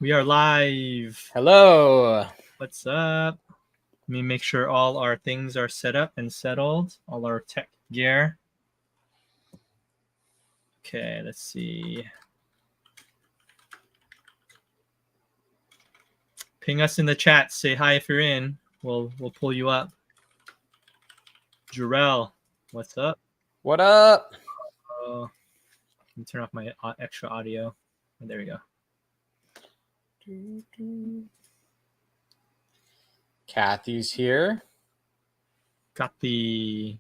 We are live. Hello. What's up? Let me make sure all our things are set up and settled. All our tech gear. Okay, let's see. Ping us in the chat. Say hi if you're in. We'll pull you up. Jarrell, what's up? What up? Let me turn off my extra audio. Oh, there we go. Kathy's here. Got the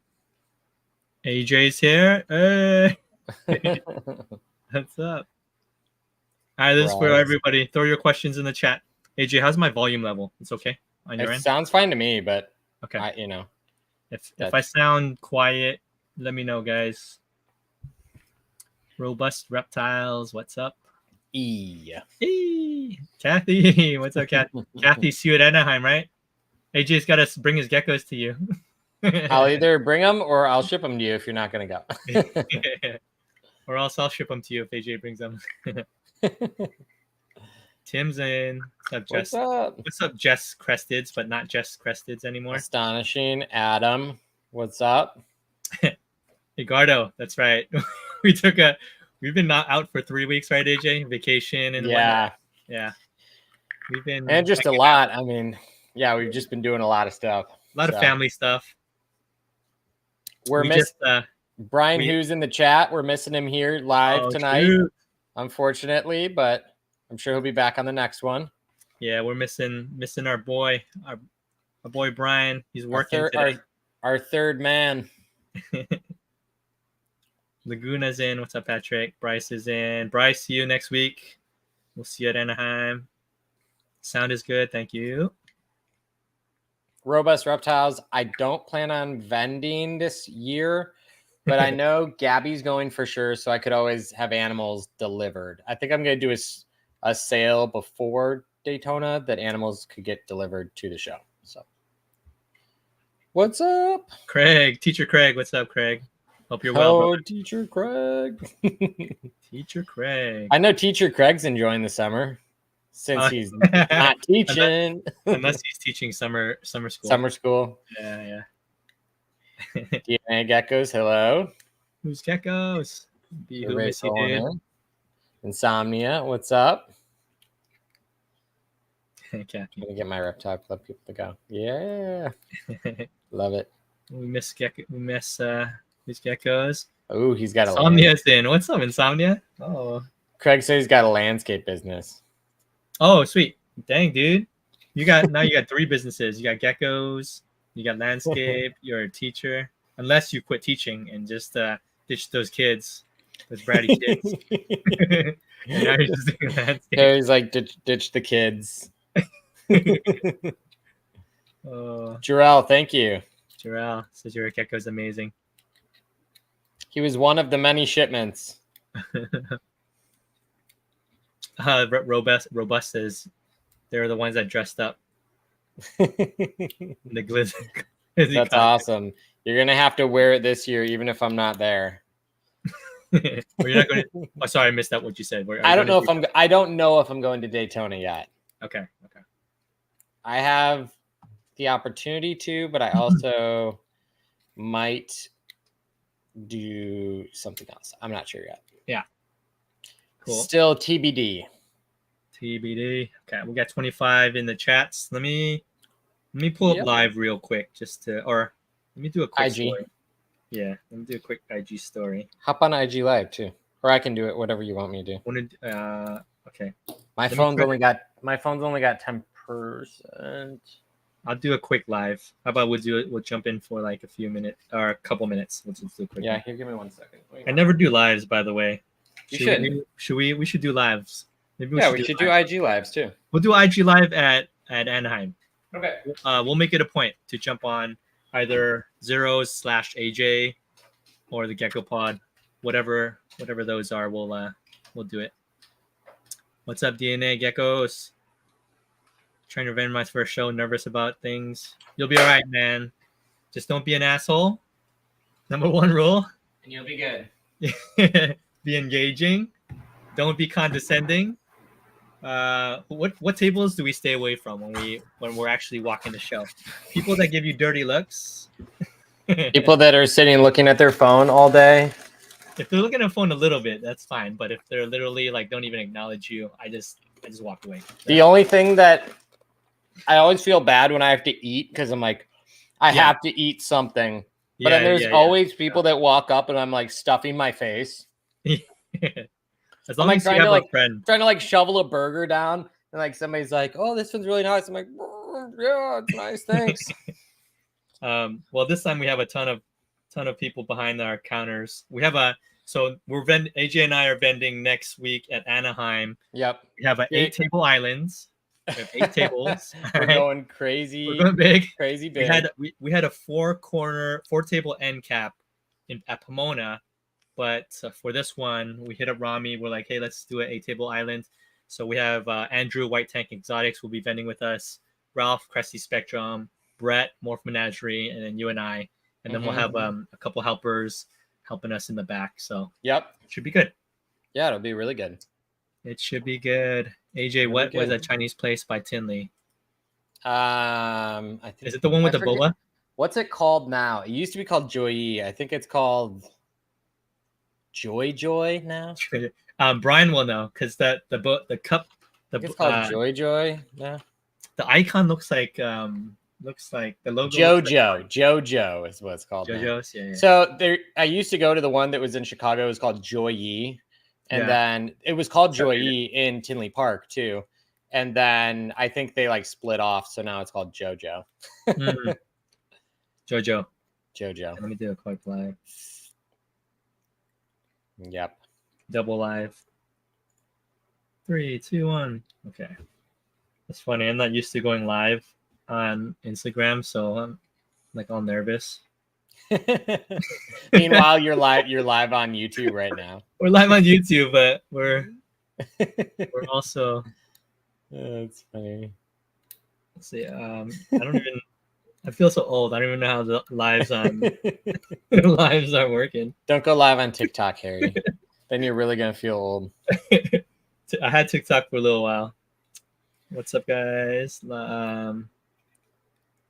AJ's here. Hey. What's up? All right, this is for everybody. Throw your questions in the chat. AJ, how's my volume level? It's okay on your end? Sounds fine to me, but okay. If I sound quiet, let me know, guys. Robust reptiles, what's up? Kathy, what's up, Kathy? Kathy, see you at Anaheim, right? AJ's got to bring his geckos to you. I'll either bring them or I'll ship them to you if you're not going to go. Or else I'll ship them to you if AJ brings them. Tim's in. What's up, Jess? What's up, Jess Cresteds, but not Jess Cresteds anymore? Astonishing. Adam, what's up? Edgardo, that's right. We've been not out for 3 weeks, right, AJ? Vacation and whatnot. Yeah. We've been and just a lot. I mean, yeah, we've just been doing a lot of stuff. A lot of family stuff. We're missing Brian, who's in the chat. We're missing him here live tonight, unfortunately, but I'm sure he'll be back on the next one. Yeah, we're missing our boy, our boy Brian. He's working today. Our third man. Laguna's in. What's up, Patrick? Bryce is in. Bryce, see you next week. We'll see you at Anaheim. Sound is good. Thank you. Robust reptiles. I don't plan on vending this year, but I know Gabby's going for sure, so I could always have animals delivered. I think I'm going to do a sale before Daytona that animals could get delivered to the show. So, what's up, Craig? Teacher Craig. What's up, Craig? Hope you're well. Oh, Teacher Craig. Teacher Craig. I know Teacher Craig's enjoying the summer since he's not teaching. Unless he's teaching summer school. Summer school. Yeah. DNA geckos, hello. Who's geckos? Insomnia, what's up? Okay. I'm gonna get my Reptile Club people to go. Yeah. Love it. We miss these geckos. Oh, he's got Insomnia's in. What's up, Insomnia? Oh. Craig says he's got a landscape business. Oh, sweet. Dang, dude. You got 3 businesses. You got geckos, you got landscape, you're a teacher. Unless you quit teaching and just ditch those kids, those bratty kids. And now you're just doing landscape. Yeah, he's like ditch the kids. Jarrell, thank you. Jarrell says your gecko's amazing. He was one of the many shipments. Robust says they're the ones that dressed up. The glizzy. That's awesome. You're gonna have to wear it this year, even if I'm not there. You're not going to. Oh, sorry, I missed out what you said. I don't know if I'm going to Daytona yet. Okay. I have the opportunity to, but I also might do something else. I'm not sure yet. Yeah. Cool. Still TBD. Okay, we got 25 in the chats. Let me pull up live real quick let me do a quick IG story. Yeah, let me do a quick IG story. Hop on IG live too, or I can do it. Whatever you want me to do. Okay. My phone's only got 10%. I'll do a quick live. How about we'll jump in for like a few minutes or a couple minutes. We'll just do a quick. Yeah, here, give me 1 second. I never do lives, by the way. You should. We should do lives. Maybe we should do IG lives too. We'll do IG live at Anaheim. Okay. We'll make it a point to jump on either Zeros/AJ or the Gecko Pod, whatever those are. We'll do it. What's up, DNA geckos? Trying to revenge my first show. Nervous about things. You'll be all right, man. Just don't be an asshole. Number 1 rule. And you'll be good. Be engaging. Don't be condescending. What tables do we stay away from when we're actually walking the show? People that give you dirty looks. People that are sitting looking at their phone all day. If they're looking at a phone a little bit, that's fine. But if they're literally like don't even acknowledge you, I just walk away. The only thing that I always feel bad when I have to eat because I'm like, I have to eat something. But then there's always people that walk up and I'm like stuffing my face. As long as you have a friend. Trying to like shovel a burger down and like somebody's like, oh, this one's really nice. I'm like, yeah, it's nice, thanks. Well, this time we have a ton of people behind our counters. We have AJ and I are vending next week at Anaheim. Yep. We have 8 table islands. We have 8 tables. We're going crazy. We're going big. Crazy big. We had a 4 table end cap at Pomona, but for this one we hit up Rami. We're like, hey, let's do an 8 table island. So we have Andrew White Tank Exotics will be vending with us, Ralph Crested Spectrum, Brett Morph Menagerie, and then you and I, and then we'll have a couple helpers helping us in the back. So yep, should be good. Yeah, it'll be really good. It should be good. AJ, what was that Chinese place by Tinley? I think is it the one with the boba? What's it called now? It used to be called Joy. I think it's called Joy now. Brian will know because the cup. It's called Joy. Yeah. The icon looks like the logo. JoJo is what it's called. JoJo's, yeah. So I used to go to the one that was in Chicago. It was called Joy. And then it was called Joy in Tinley Park too. And then I think they like split off. So now it's called JoJo. JoJo. Let me do a quick live. Yep. Double live. 3, 2, 1. Okay. That's funny. I'm not used to going live on Instagram, so I'm like all nervous. Meanwhile, you're live on YouTube right now. We're live on YouTube, but we're also. That's funny. Let's see. I feel so old. I don't even know how the lives are working. Don't go live on TikTok, Harry. Then you're really gonna feel old. I had TikTok for a little while. What's up, guys?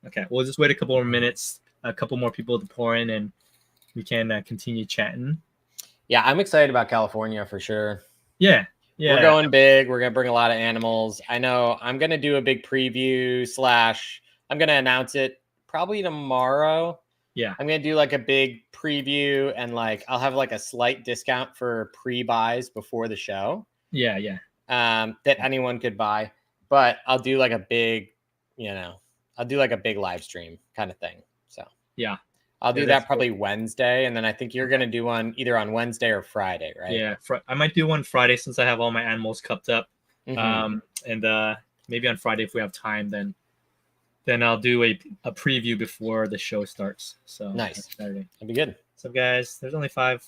Okay, we'll just wait a couple more minutes. A couple more people to pour in, and we can continue chatting. Yeah, I'm excited about California for sure. Yeah. We're going big. We're gonna bring a lot of animals. I know I'm gonna do a big preview / I'm gonna announce it probably tomorrow. Yeah, I'm gonna do like a big preview and like I'll have like a slight discount for pre-buys before the show. Yeah. That anyone could buy, but I'll do like a big, live stream kind of thing. So yeah, I'll do that probably Wednesday, and then I think you're gonna do one either on Wednesday or Friday, right? Yeah, I might do one Friday since I have all my animals cupped up, and maybe on Friday if we have time, then I'll do a preview before the show starts. So nice, Saturday. That'd be good. What's up, guys? There's only 4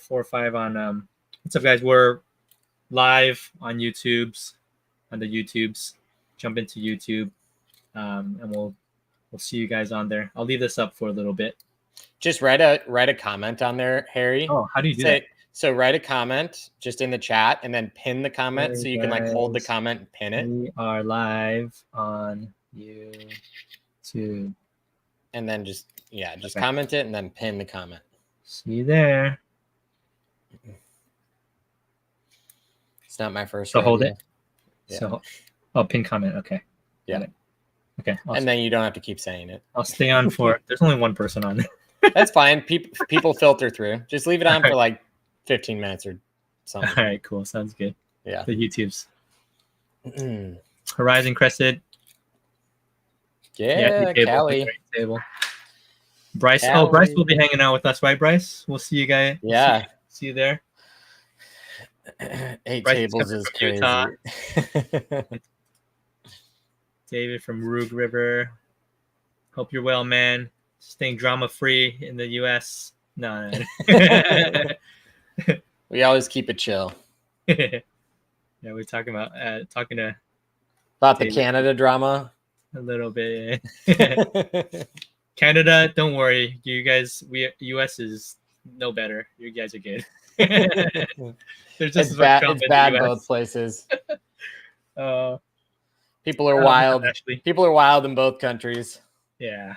or 5 on. What's up, guys? We're live on the YouTubes. Jump into YouTube, and we'll see you guys on there. I'll leave this up for a little bit. Just write a comment on there, Harry. Oh, how do you do that? So write a comment just in the chat and then pin the comment so you can like hold the comment and pin it. We are live on YouTube. And then just comment it and then pin the comment. See you there. It's not my first. So hold it. Yeah. So, pin comment. Okay. Yeah. Okay. Awesome. And then you don't have to keep saying it. I'll stay on for. There's only one person on there. That's fine. People filter through. Just leave it on for like 15 minutes or something. All right. Cool. Sounds good. Yeah. The YouTubes. Horizon Crested. Yeah. Callie. Table. Bryce. Callie. Oh, Bryce will be hanging out with us, right, Bryce? We'll see you guys. Yeah. See you there. 8 tables is crazy. David from Rogue River. Hope you're well, man. Staying drama free in the US. No. We always keep it chill. Yeah, we're talking about David. The Canada drama. A little bit. Canada, don't worry. You guys, US is no better. You guys are good. There's just it's bad both places. People are I don't know, wild. actually. People are wild in both countries. Yeah.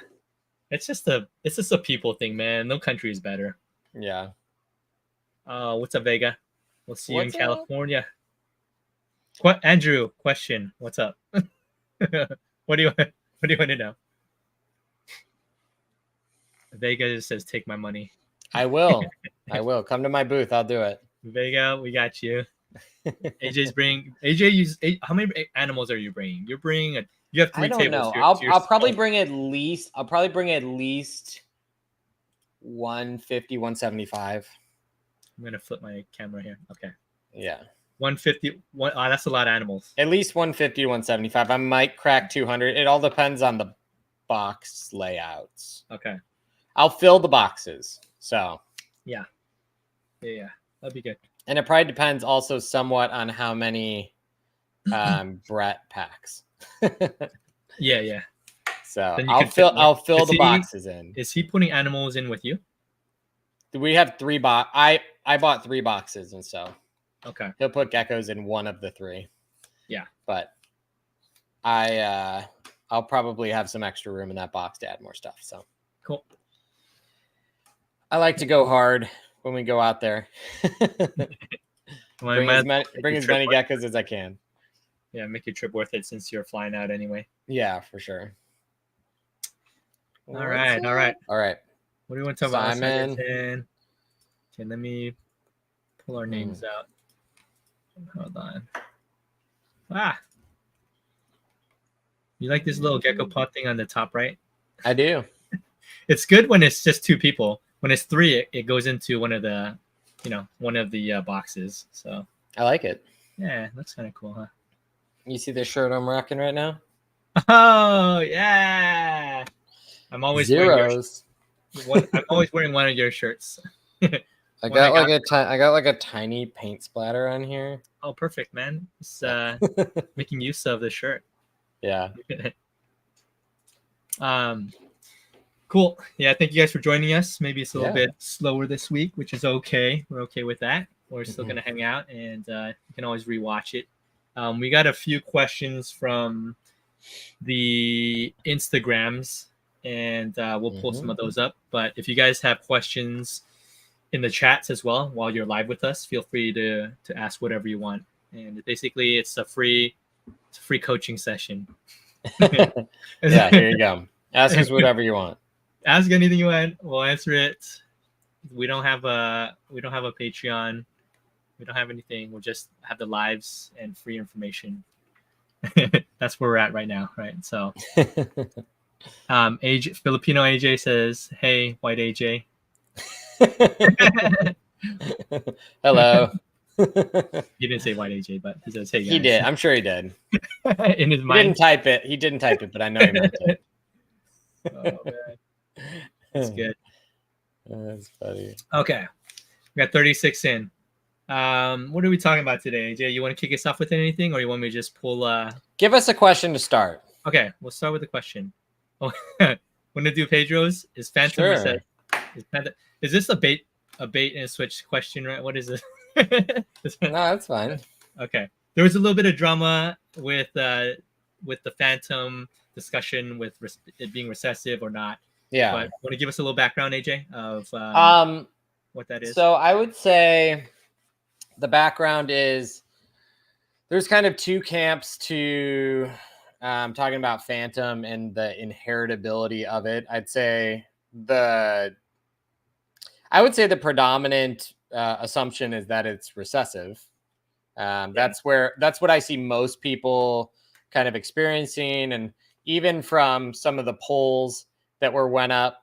It's just a people thing, man. No country is better. Yeah. What's up, Vega? We'll see you in What's up? California. Andrew, question. What's up? What do you want to know? Vega just says, "Take my money." I will. I will. Come to my booth. I'll do it. Vega, we got you. AJ's bringing. How many animals are you bringing? You're bringing You have 3 I don't tables. know. To I'll probably bring at least. I'll probably bring at least 150, 175. I'm gonna flip my camera here. Okay. Yeah. 150. That's a lot of animals. At least 150 to 175. I might crack 200. It all depends on the box layouts. Okay. I'll fill the boxes. So. Yeah. That'd be good. And it probably depends also somewhat on how many Brett packs. Yeah. So Then you I'll fill the boxes in. Is he putting animals in with you? We have 3 I bought 3 boxes, and so okay. He'll put geckos in one of the 3. Yeah. But I'll probably have some extra room in that box to add more stuff. So cool. I like to go hard when we go out there. Bring as many geckos as I can. Yeah, make your trip worth it since you're flying out anyway. Yeah, for sure. All right. What do you want to talk about? Simon. Okay, let me pull our names out. Hold on. You like this little Gecko Pod thing on the top right? I do. It's good when it's just 2 people. When it's 3, it goes into one of the boxes. So I like it. Yeah, that's kind of cool, huh? You see the shirt I'm rocking right now? Oh yeah! I'm always Zeros. I'm always wearing one of your shirts. I got like a tiny paint splatter on here. Oh, perfect, man! It's making use of the shirt. Yeah. Cool. Yeah, thank you guys for joining us. Maybe it's a little bit slower this week, which is okay. We're okay with that. We're still gonna hang out, and you can always rewatch it. We got a few questions from the Instagrams, and we'll pull some of those up. But if you guys have questions in the chats as well while you're live with us, feel free to ask whatever you want. And basically, it's a free coaching session. Yeah, here you go. Ask us whatever you want. Ask anything you want. We'll answer it. We don't have a Patreon. We don't have anything. We'll just have the lives and free information. That's where we're at right now, right? So, Filipino AJ says, "Hey, white AJ." Hello. He didn't say white AJ, but he says, "Hey, guys." He did. I'm sure he did. In his mind. He didn't type it, but I know he meant it. Oh man, that's good. That's funny. Okay, we got 36 in. What are we talking about today, AJ? You want to kick us off with anything, or you want me to just pull? Give us a question to start. Okay, we'll start with the question. Oh, want to do Pedro's? Is Phantom reset? Is this a bait and switch question? Right? What is this? No, that's fine. Okay, there was a little bit of drama with the Phantom discussion with it being recessive or not. Yeah. But want to give us a little background, AJ, of what that is? So I would say the background is there's kind of 2 camps to talking about Phantom and the inheritability of it. I'd say the predominant assumption is that it's recessive. That's what I see most people kind of experiencing, and even from some of the polls that went up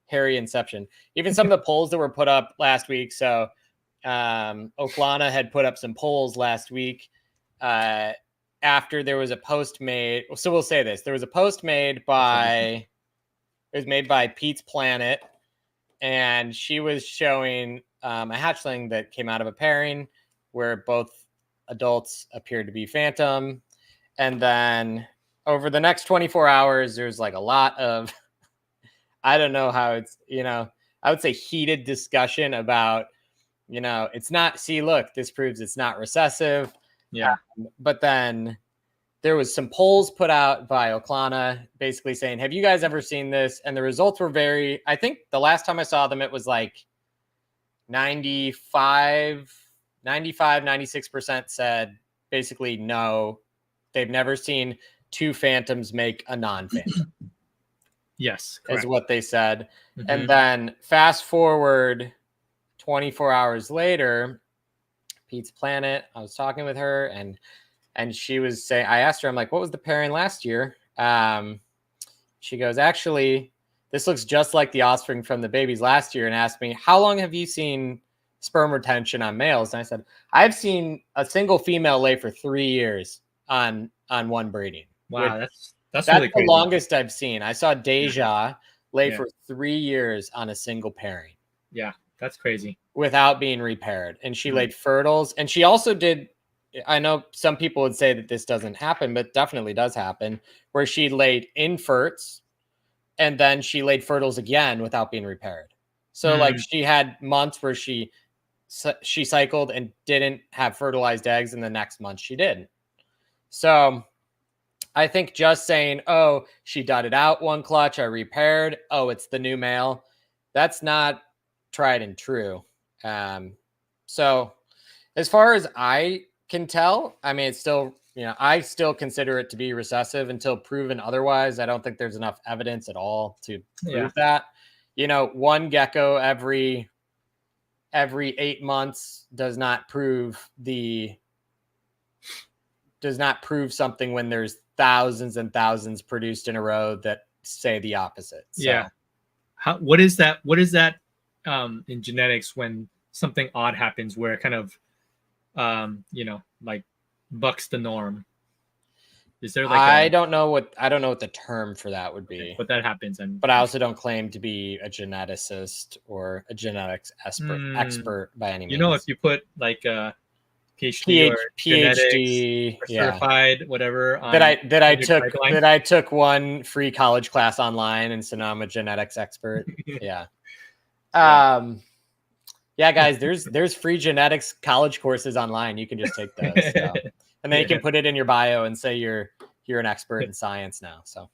Harry Inception, even some of the polls that were put up last week. So Oklana had put up some polls last week after there was a post made. So we'll say this: there was a post made by Pete's Planet, and she was showing a hatchling that came out of a pairing where both adults appeared to be Phantom. And then over the next 24 hours, there's like a lot of, I don't know how it's, I would say heated discussion about it's not. See, look, this proves it's not recessive. Yeah. But then there was some polls put out by Oklana basically saying, have you guys ever seen this? And the results were I think the last time I saw them, it was like 96% said basically no, they've never seen two phantoms make a non-phantom. Yes, is what they said. Mhm. And then fast forward 24 hours later, Pizza Planet, I was talking with her and she was saying, I asked her, I'm like, what was the pairing last year? She goes, actually, this looks just like the offspring from the babies last year, and asked me, how long have you seen sperm retention on males? And I said, I've seen a single female lay for 3 years on one breeding. Wow, that's really the crazy. Longest I've seen. I saw Deja lay Yeah. for 3 years on a single pairing. Yeah, that's crazy. Without being repaired. And she Mhm. laid fertiles. And she also did, I know some people would say that this doesn't happen, but definitely does happen, where she laid inferts and then she laid fertiles again without being repaired. So like she had months where she cycled and didn't have fertilized eggs, and the next month she did. So I think just saying, oh, she dudded out one clutch, I repaired, oh, it's the new male, that's not tried and true. So as far as I can tell, I mean, it's still, I still consider it to be recessive until proven otherwise. I don't think there's enough evidence at all to prove that. One gecko every 8 months does not prove something when there's thousands and thousands produced in a row that say the opposite. So. Yeah. What is that in genetics when something odd happens where it kind of like bucks the norm? Is there like I don't know what the term for that would be. But that happens, but I also don't claim to be a geneticist or a genetics expert by any means. If you put like a PhD or PhD, or certified whatever that I took one free college class online, and so now I'm a genetics expert. Yeah. Yeah, guys, there's free genetics college courses online. You can just take those. So. And then you can put it in your bio and say you're an expert in science now. So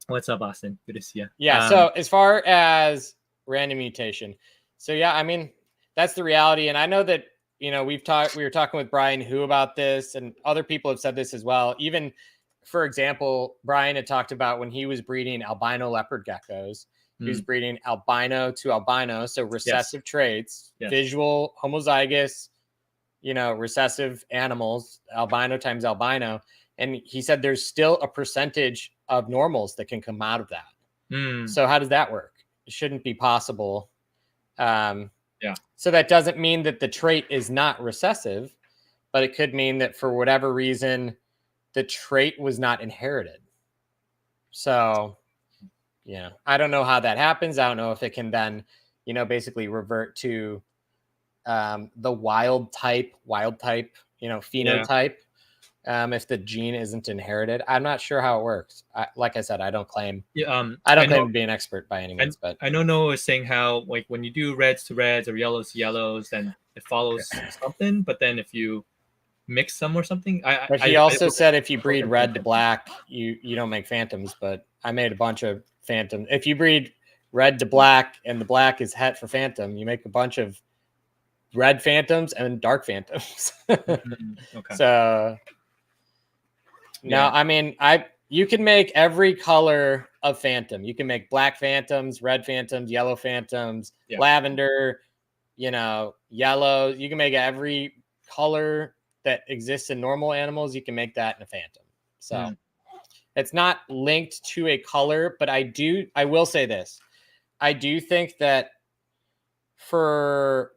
what's up, Austin? Good to see you. Yeah, so as far as random mutation, so yeah, I mean, that's the reality. And I know that, we were talking with Brian Hu about this, and other people have said this as well. Even, for example, Brian had talked about when he was breeding albino leopard geckos, he was breeding albino to albino, so recessive traits, visual, homozygous, recessive animals, albino times albino. And he said there's still a percentage of normals that can come out of that. So how does that work? It shouldn't be possible. So that doesn't mean that the trait is not recessive, but it could mean that for whatever reason, the trait was not inherited. So, I don't know how that happens. I don't know if it can then, basically revert to the wild type, phenotype. If the gene isn't inherited, I'm not sure how it works. Like I said, I don't claim. I don't claim to be an expert by any means. But I know Noah was saying how, like, when you do reds to reds or yellows to yellows, then it follows something. But then if you mix some or something, but he also said if you breed red to black, you don't make phantoms. But I made a bunch of phantoms. If you breed red to black and the black is het for phantom, you make a bunch of red phantoms and dark phantoms. Okay. So no, I mean, you can make every color of phantom. You can make black phantoms, red phantoms, yellow phantoms, lavender, yellow. You can make every color that exists in normal animals. You can make that in a phantom. So it's not linked to a color, but I will say this. I do think that so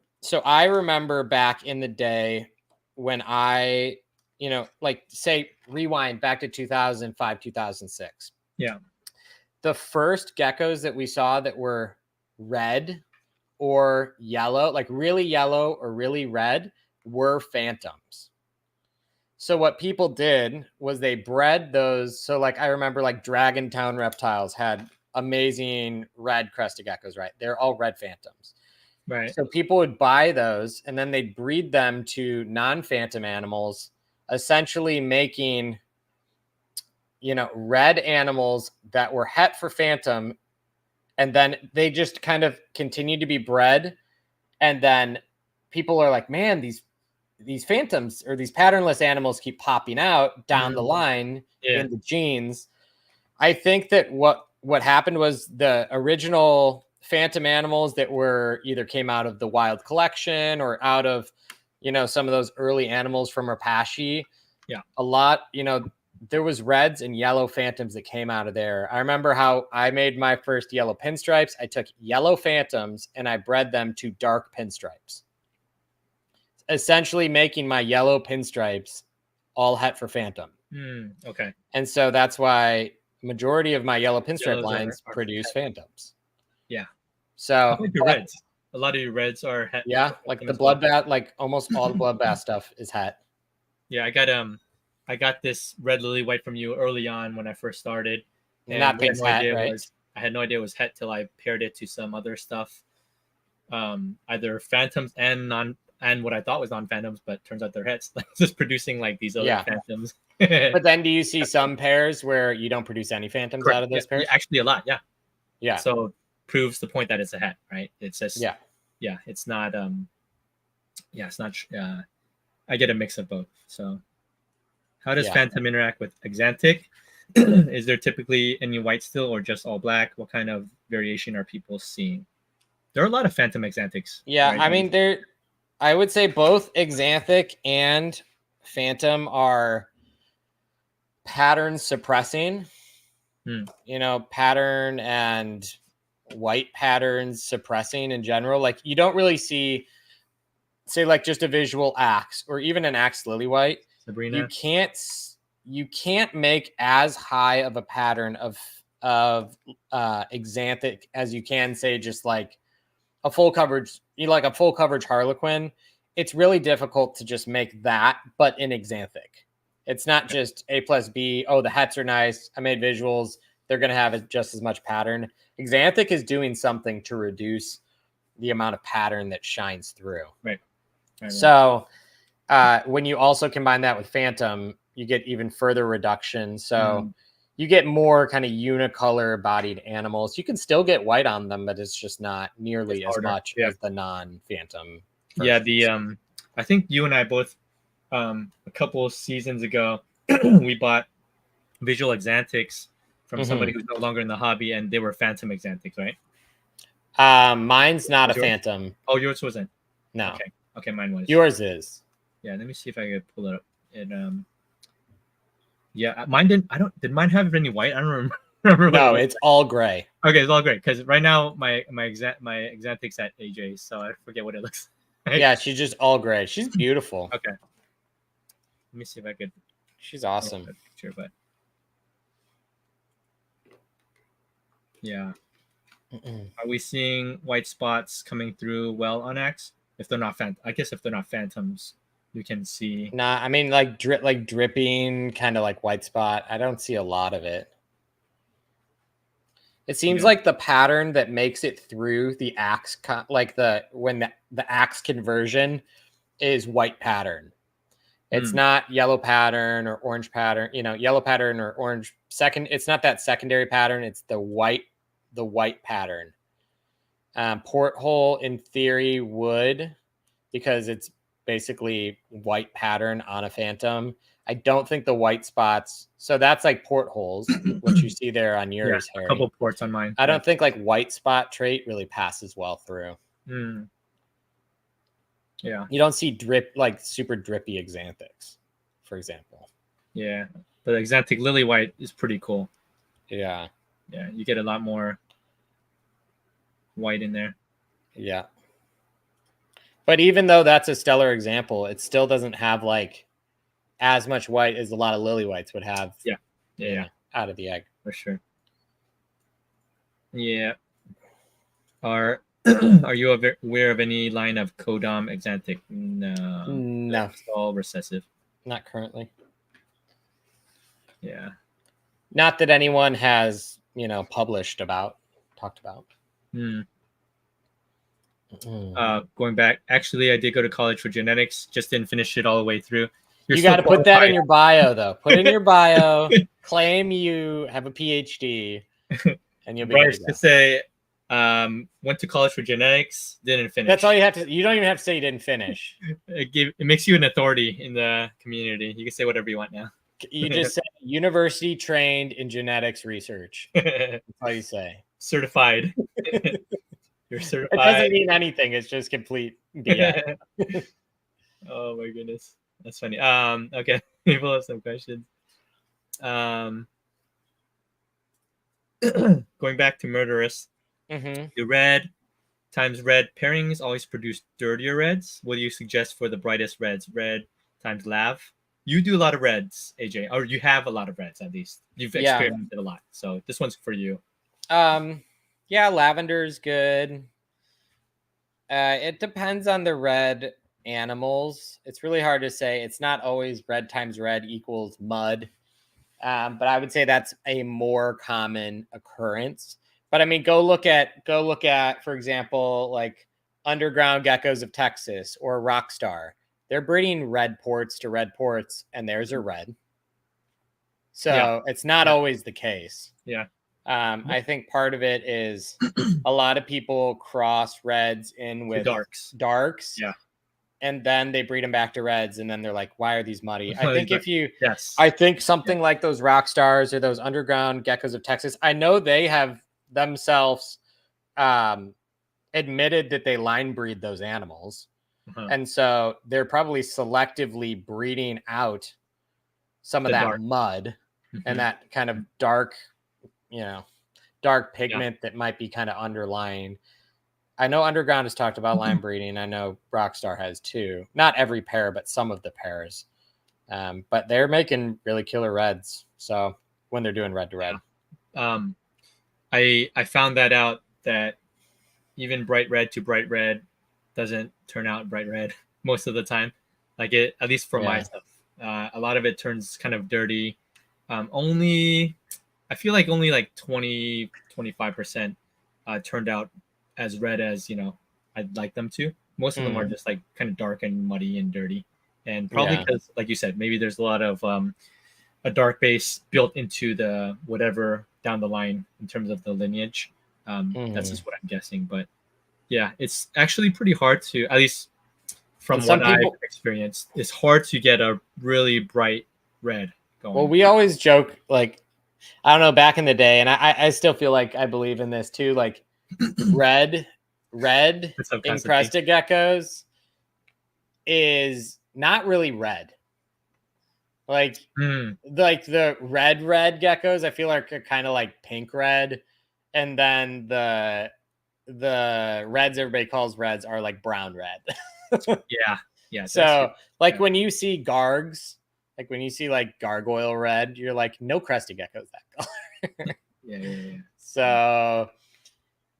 I remember back in the day when I, like say rewind back to 2005, 2006. Yeah. The first geckos that we saw that were red or yellow, like really yellow or really red, were phantoms. So what people did was they bred those. So like I remember like Dragon Town Reptiles had amazing red crested geckos, right? They're all red phantoms. Right. So people would buy those and then they'd breed them to non-phantom animals, essentially making, red animals that were het for phantom. And then they just kind of continue to be bred. And then people are like, man, these phantoms or these patternless animals keep popping out down the line in the genes. I think that what happened was the original phantom animals that were either came out of the wild collection or out of, some of those early animals from Rapashi. Yeah. A lot, there was reds and yellow phantoms that came out of there. I remember how I made my first yellow pinstripes. I took yellow phantoms and I bred them to dark pinstripes, essentially making my yellow pinstripes all het for phantom. Okay. And so that's why majority of my yellow pinstripe Yellows lines are produce phantoms. Yeah. So like your reds. A lot of your reds are het. Yeah, like the bloodbath, like almost all the bloodbath stuff is het. Yeah, I got this red lily white from you early on when I first started. And that thing's het, right? I had no idea it was het till I paired it to some other stuff. Either phantoms and what I thought was non-phantoms, but turns out they're hets. Like just producing like these other phantoms. But then do you see some pairs where you don't produce any phantoms out of those pairs? Actually a lot, yeah. Yeah. So proves the point that it's a het, right? It's just it's not it's not I get a mix of both. So how does phantom interact with Axanthic? Is there typically any white still or just all black? What kind of variation are people seeing? There are a lot of phantom Axanthics. Yeah, right? I mean I would say both Axanthic and phantom are pattern suppressing. Pattern and white patterns suppressing in general. Like you don't really see, say, like just a visual axe or even an axe lily white. Sabrina. You can't make as high of a pattern of Axanthic as you can, say, just like a full coverage, like a full coverage Harlequin. It's really difficult to just make that, but in Axanthic. It's not just A plus B. Oh, the hets are nice. I made visuals. They're going to have just as much pattern. Axanthic is doing something to reduce the amount of pattern that shines through. Right. So when you also combine that with phantom, you get even further reduction. So you get more kind of unicolor bodied animals. You can still get white on them, but it's just not nearly as much as the non-phantom. Yeah, I think you and I both a couple of seasons ago we bought visual Axanthics from somebody who's no longer in the hobby, and they were phantom Axanthics, right? Mine's not a phantom. Oh, yours wasn't? No. Okay, mine was. Yours is. Yeah, let me see if I could pull it up. Mine didn't. Did mine have any white? I don't remember. No, it's all gray. Okay, it's all gray because right now my Axanthic's at AJ, so I forget what it looks like. Yeah, she's just all gray. She's beautiful. Okay. Let me see if I could. She's awesome. Picture, but yeah. Are we seeing white spots coming through well on Axe? If they're not I guess if they're not phantoms, you can see. Nah, I mean like dripping, kind of like white spot. I don't see a lot of it. It seems like the pattern that makes it through the Axe, like when the Axe conversion is white pattern. It's not yellow pattern or orange pattern, yellow pattern or orange second. It's not that secondary pattern. It's the white pattern. Porthole in theory would, because it's basically white pattern on a phantom. I don't think the white spots. So that's like portholes, what you see there on yours, Harry. A couple ports on mine. I don't think like white spot trait really passes well through. Yeah. You don't see super drippy Axanthics, for example. Yeah. The Axanthic lily white is pretty cool. Yeah. Yeah. You get a lot more white in there. Yeah. But even though that's a stellar example, it still doesn't have like as much white as a lot of lily whites would have. Yeah. Out of the egg. For sure. Yeah. Are you aware of any line of Codom Axanthic? No. It's all recessive. Not currently. Yeah. Not that anyone has talked about. Going back, actually, I did go to college for genetics. Just didn't finish it all the way through. You got to put that in your bio, though. Put in your bio. Claim you have a PhD, and you'll be good to go. To say, went to college for genetics, didn't finish. That's all you have to. You don't even have to say you didn't finish. It makes you an authority in the community. You can say whatever you want now. You just say university trained in genetics research. That's all you say. Certified. You're certified. It doesn't mean anything. It's just complete BS. Oh my goodness, that's funny. Okay, people have some questions. Going back to murderous, the red times red pairings always produce dirtier reds. What do you suggest for the brightest reds? Red times lav. You do a lot of reds, AJ, or you have a lot of reds at least. You've experimented a lot, so this one's for you. Yeah, lavender is good. It depends on the red animals. It's really hard to say. It's not always red times red equals mud. But I would say that's a more common occurrence. But I mean, go look at, for example, like underground geckos of Texas or Rockstar. They're breeding red ports to red ports, and theirs are red. So it's not always the case. Yeah. I think part of it is a lot of people cross reds in with darks. Yeah. And then they breed them back to reds, and then they're like, why are these muddy? I think I think something like those rock stars or those underground geckos of Texas, I know they have themselves admitted that they line breed those animals. And so they're probably selectively breeding out some of that mud and that kind of dark pigment that might be kind of underlying. I know Underground has talked about line breeding. I know Rockstar has too. Not every pair, but some of the pairs. But they're making really killer reds. So when they're doing red to red. I found that out that even bright red to bright red doesn't turn out bright red most of the time. Like it, at least for my stuff. A lot of it turns kind of dirty. I feel like only like 20-25% turned out as red as I'd like them to. Most of them are just like kind of dark and muddy and dirty, and probably because, like you said, maybe there's a lot of a dark base built into the whatever down the line in terms of the lineage. That's just what I'm guessing, but yeah, it's actually pretty hard to, at least from what I've experienced, it's hard to get a really bright red going. Well, we always joke, like, I don't know, back in the day, and I still feel like I believe in this too, like red in crested geckos is not really red. Like the red geckos, I feel like are kind of like pink red, and then the reds everybody calls reds are like brown red. Yeah. So like when you see gargs, like when you see like gargoyle red, you're like, no crested geckos that color. Yeah. So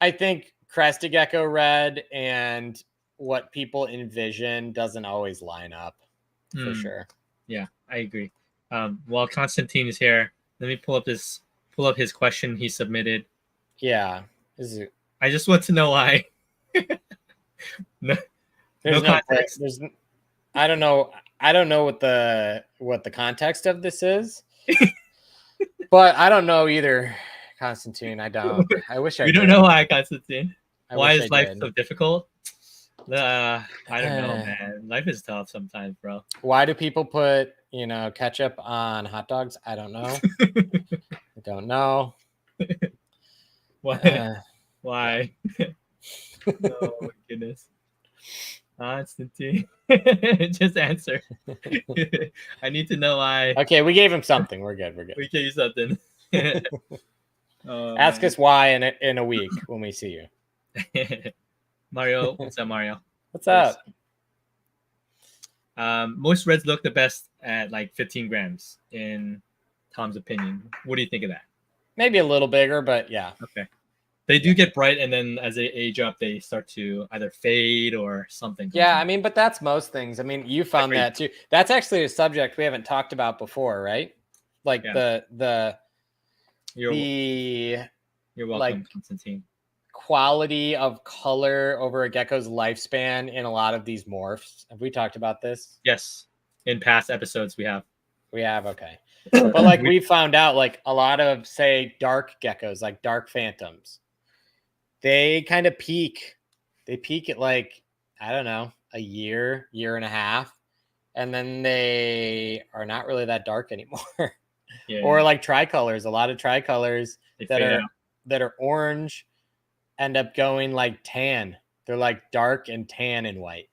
I think crested gecko red and what people envision doesn't always line up for sure. Yeah, I agree. While Constantine is here, let me pull up his question he submitted. Yeah. I just want to know why. no context. I don't know what the context of this is. But I don't know either, Constantine. I don't. I wish I did. You don't know why, Constantine? Why is life so difficult? I don't know, man. Life is tough sometimes, bro. Why do people put, ketchup on hot dogs? I don't know. I don't know. Why? Oh my goodness. Constantine. Just answer. I need to know why. Okay, we gave him something. We're good. We gave you something. Ask us why in a week when we see you. Mario, what's up, Mario? What's up? Most reds look the best at like 15 grams in Tom's opinion. What do you think of that? Maybe a little bigger, but yeah. Okay. They do get bright, and then as they age up, they start to either fade or something. Yeah, I mean, but that's most things. I mean, you found that too. That's actually a subject we haven't talked about before, right? Like the You're the welcome, like Constantine. quality of color over a gecko's lifespan in a lot of these morphs. Have we talked about this? Yes, in past episodes we have. We have, okay. But like we found out, like a lot of say dark geckos, like dark phantoms, they kind of peak. They peak at like, I don't know, a year and a half, and then they are not really that dark anymore. Yeah. Or like tricolors, a lot of tricolors They that fade are out. that are orange end up going like tan. They're like dark and tan and white.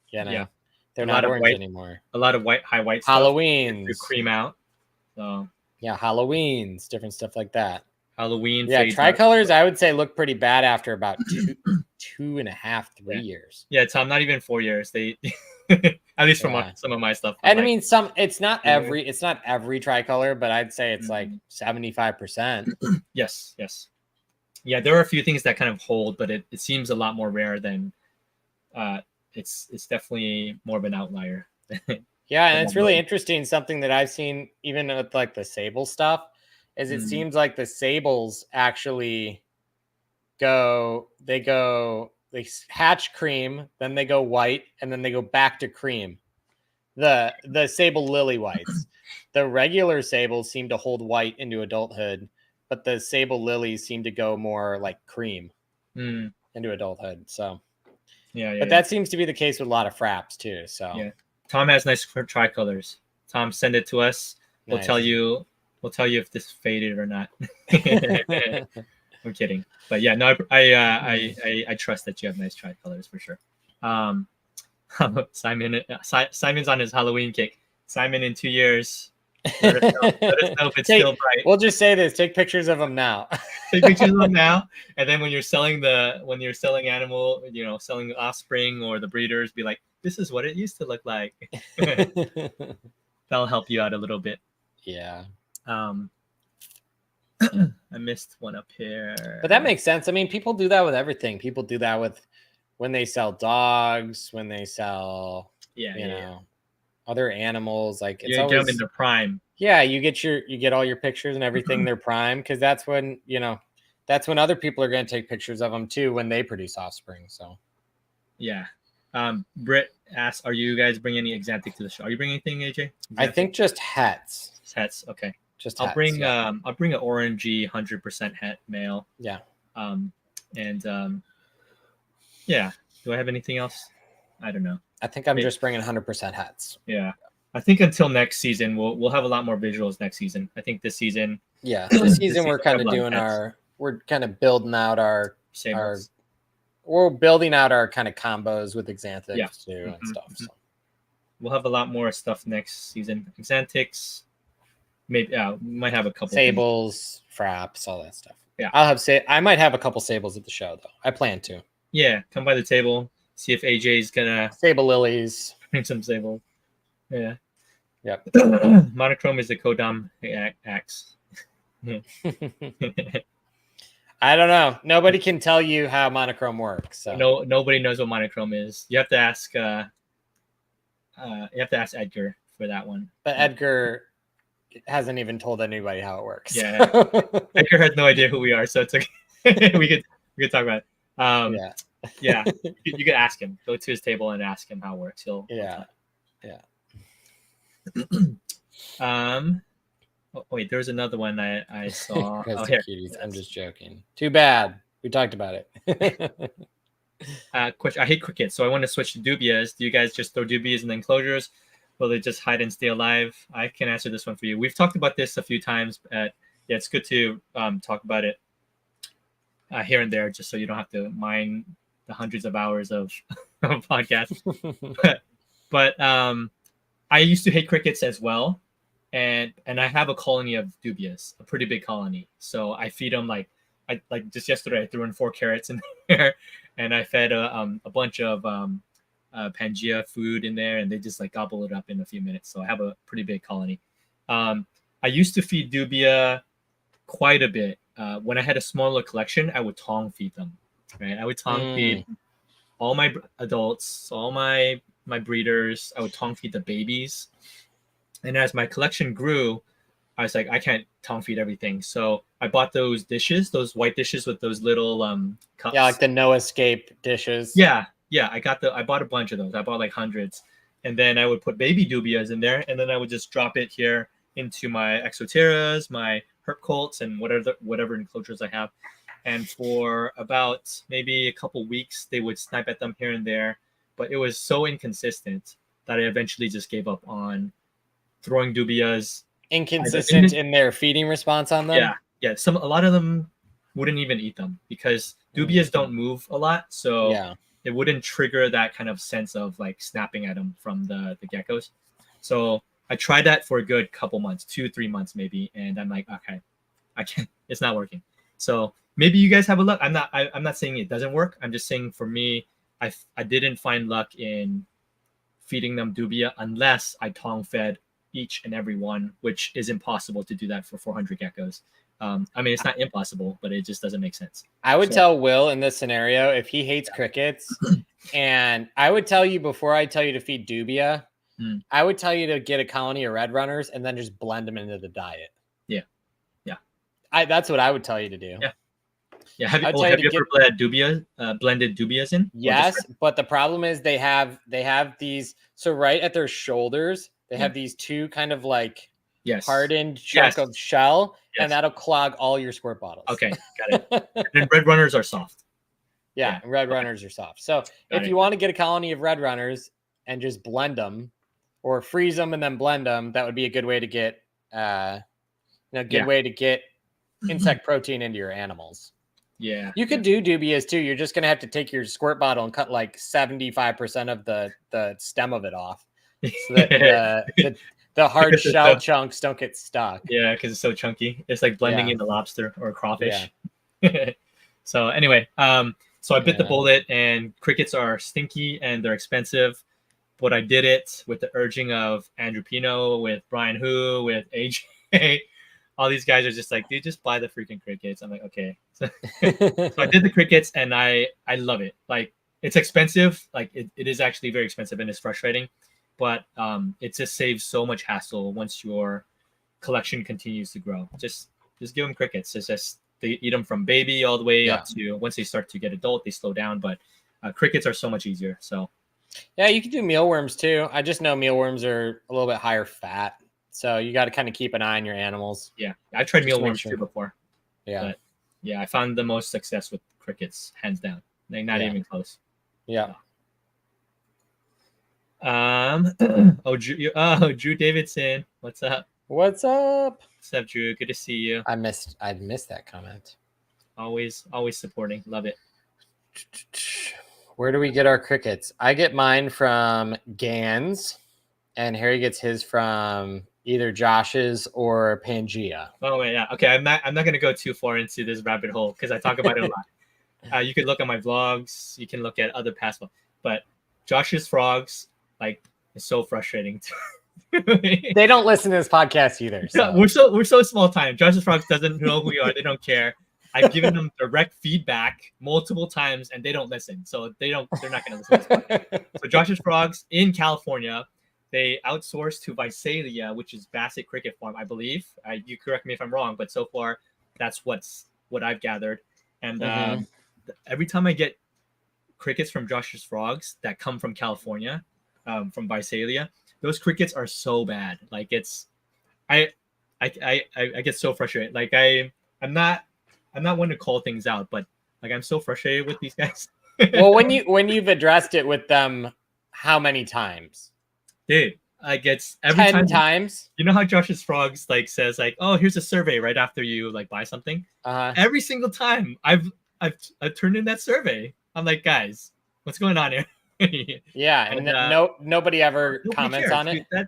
You know, Yeah. they're A not lot of orange white- anymore. A lot of high white stuff. Halloweens, To cream out. So yeah, Halloweens, different stuff like that. Halloween. Yeah, fades out. tricolors I would say look pretty bad after about 2.5, 3 years. Yeah, Tom. Not even 4 years. They, at least from Yeah. some of my stuff. And like, I mean, it's not every tricolor, but I'd say it's like 75%. Yes. Yeah, there are a few things that kind of hold, but it seems a lot more rare than. It's definitely more of an outlier. Yeah, and it's really interesting. Something that I've seen even with like the Sable stuff is it seems like the Sables actually they hatch cream, then they go white, and then they go back to cream. The Sable lily whites. The regular Sables seem to hold white into adulthood, but the Sable lilies seem to go more like cream into adulthood. So but that seems to be the case with a lot of fraps too. So yeah, Tom has nice tricolors. Tom, send it to us. We'll tell you. We'll tell you if this faded or not. I'm kidding, but yeah, no, I trust that you have nice tricolors for sure. Simon's on his Halloween kick. Simon, in 2 years, let us know if it's still bright. We'll just say this: take pictures of them now. Take pictures of them now, and then when you're selling animal, selling offspring or the breeders, be like, this is what it used to look like. That'll help you out a little bit. Yeah. I missed one up here. But that makes sense. I mean, people do that with everything. People do that with when they sell dogs, when they sell, other animals. Like it's always get them in their prime. Yeah, you get all your pictures and everything their prime, because that's when other people are going to take pictures of them too when they produce offspring. So yeah. Britt asks, are you guys bringing any Axanthic to the show? Are you bringing anything, AJ? Axanthic? I think just hets. Hets, okay. Just I'll hets, bring yeah. I'll bring an orangey 100% het male. Yeah. Yeah. Do I have anything else? I don't know. I think I'm just bringing 100% hets. Yeah. I think until next season we'll have a lot more visuals next season. I think this season. Yeah, this season we're kind of doing we're kind of building out we're building out our kind of combos with Axanthics too and stuff. So. We'll have a lot more stuff next season. Axanthics, maybe we might have a couple Sables, fraps, all that stuff. Yeah, I might have a couple Sables at the show though. I plan to. Yeah, come by the table, see if AJ's gonna Sable lilies. bring some Sable. Yeah. Yep. Monochrome is the Kodam axe. I don't know. Nobody can tell you how monochrome works. So. No, nobody knows what monochrome is. You have to ask. Edgar for that one. But Edgar hasn't even told anybody how it works. Yeah, Edgar has no idea who we are, so it's okay. we could talk about it. Yeah. You could ask him. Go to his table and ask him how it works. He'll Oh, wait, there was another one I saw. Cuties. I'm just joking. Too bad. We talked about it. Question. I hate crickets, so I want to switch to dubias. Do you guys just throw dubias in the enclosures? Will they just hide and stay alive? I can answer this one for you. We've talked about this a few times. It's good to talk about it here and there, just so you don't have to mine the hundreds of hours of podcasts. but I used to hate crickets as well. And I have a colony of dubias, a pretty big colony. So I feed them like just yesterday, I threw in 4 carrots in there, and I fed a bunch of Pangea food in there, and they just like gobble it up in a few minutes. So I have a pretty big colony. I used to feed dubia quite a bit. When I had a smaller collection, I would tong feed them. Right, I would tong feed all my adults, all my breeders. I would tong feed the babies. And as my collection grew, I was like, I can't tongue feed everything. So I bought those dishes, those white dishes with those little cups. Yeah, like the no escape dishes. Yeah. I bought a bunch of those. I bought like hundreds. And then I would put baby dubias in there, and then I would just drop it here into my exoteras, my herp colts, and whatever enclosures I have. And for about maybe a couple weeks, they would snipe at them here and there, but it was so inconsistent that I eventually just gave up on throwing dubias. Inconsistent in their feeding response on them. Yeah. A lot of them wouldn't even eat them because dubias don't move a lot, so it wouldn't trigger that kind of sense of like snapping at them from the geckos. So I tried that for a good couple months, 2-3 months maybe, and I'm like, okay, I can't. It's not working. So maybe you guys have a luck. I'm not saying it doesn't work. I'm just saying for me, I didn't find luck in feeding them dubia unless I tongue fed each and every one, which is impossible to do that for 400 geckos. I mean, it's not impossible, but it just doesn't make sense. I would tell Will in this scenario, if he hates crickets, and I would tell you before I tell you to feed dubia, I would tell you to get a colony of red runners and then just blend them into the diet. Yeah. That's what I would tell you to do. Yeah. Have you ever blended dubias in? Yes, but the problem is they have these. So right at their shoulders, they have these two kind of like hardened chunk of shell, and that'll clog all your squirt bottles. Okay, got it. And then red runners are soft. Yeah, red runners are soft. So if you want to get a colony of red runners and just blend them, or freeze them and then blend them, that would be a good way to get, way to get insect protein into your animals. Yeah, you could do dubias too. You're just gonna have to take your squirt bottle and cut like 75% of the stem of it off, so that the hard shell chunks don't get stuck. Yeah, because it's so chunky. It's like blending into lobster or crawfish. So anyway, so I bit the bullet, and crickets are stinky and they're expensive. But I did it with the urging of Andrew Pino, with Brian Hu, with AJ. All these guys are just like, dude, just buy the freaking crickets. I'm like, okay. So I did the crickets, and I love it. Like, it's expensive. Like, it is actually very expensive, and it's frustrating. But it just saves so much hassle once your collection continues to grow. Just give them crickets. It's just they eat them from baby all the way up to once they start to get adult, they slow down. But crickets are so much easier. So yeah, you can do mealworms too. I just know mealworms are a little bit higher fat. So you got to kind of keep an eye on your animals. Yeah, I tried mealworms too before. Yeah, but yeah, I found the most success with crickets, hands down. Like not even close. Yeah. Drew Davidson, what's up? What's up? What's up, Drew? Good to see you. I missed that comment. Always supporting. Love it. Where do we get our crickets? I get mine from Gans, and Harry gets his from either Josh's or Pangea. Oh yeah, okay. I'm not gonna go too far into this rabbit hole because I talk about it a lot. You can look at my vlogs. You can look at other past ones, but Josh's frogs, like, it's so frustrating. They don't listen to this podcast either. So. Yeah, we're so small time. Josh's frogs doesn't know who we are. They don't care. I've given them direct feedback multiple times, and they don't listen. So they're not gonna listen to this podcast. So Josh's frogs in California, they outsource to Visalia, which is Basset Cricket Farm, I believe. You correct me if I'm wrong, but so far that's what I've gathered. And every time I get crickets from Josh's frogs that come from California, from Visalia, those crickets are so bad. Like I get so frustrated. Like I'm not one to call things out, but like I'm so frustrated with these guys. Well, when you've addressed it with them, how many times? Dude, like it's every 10 times. You know how Josh's frogs like says like, oh, here's a survey right after you like buy something. Every single time I've turned in that survey. I'm like, guys, what's going on here? Yeah, and nobody ever comments on it. Dude,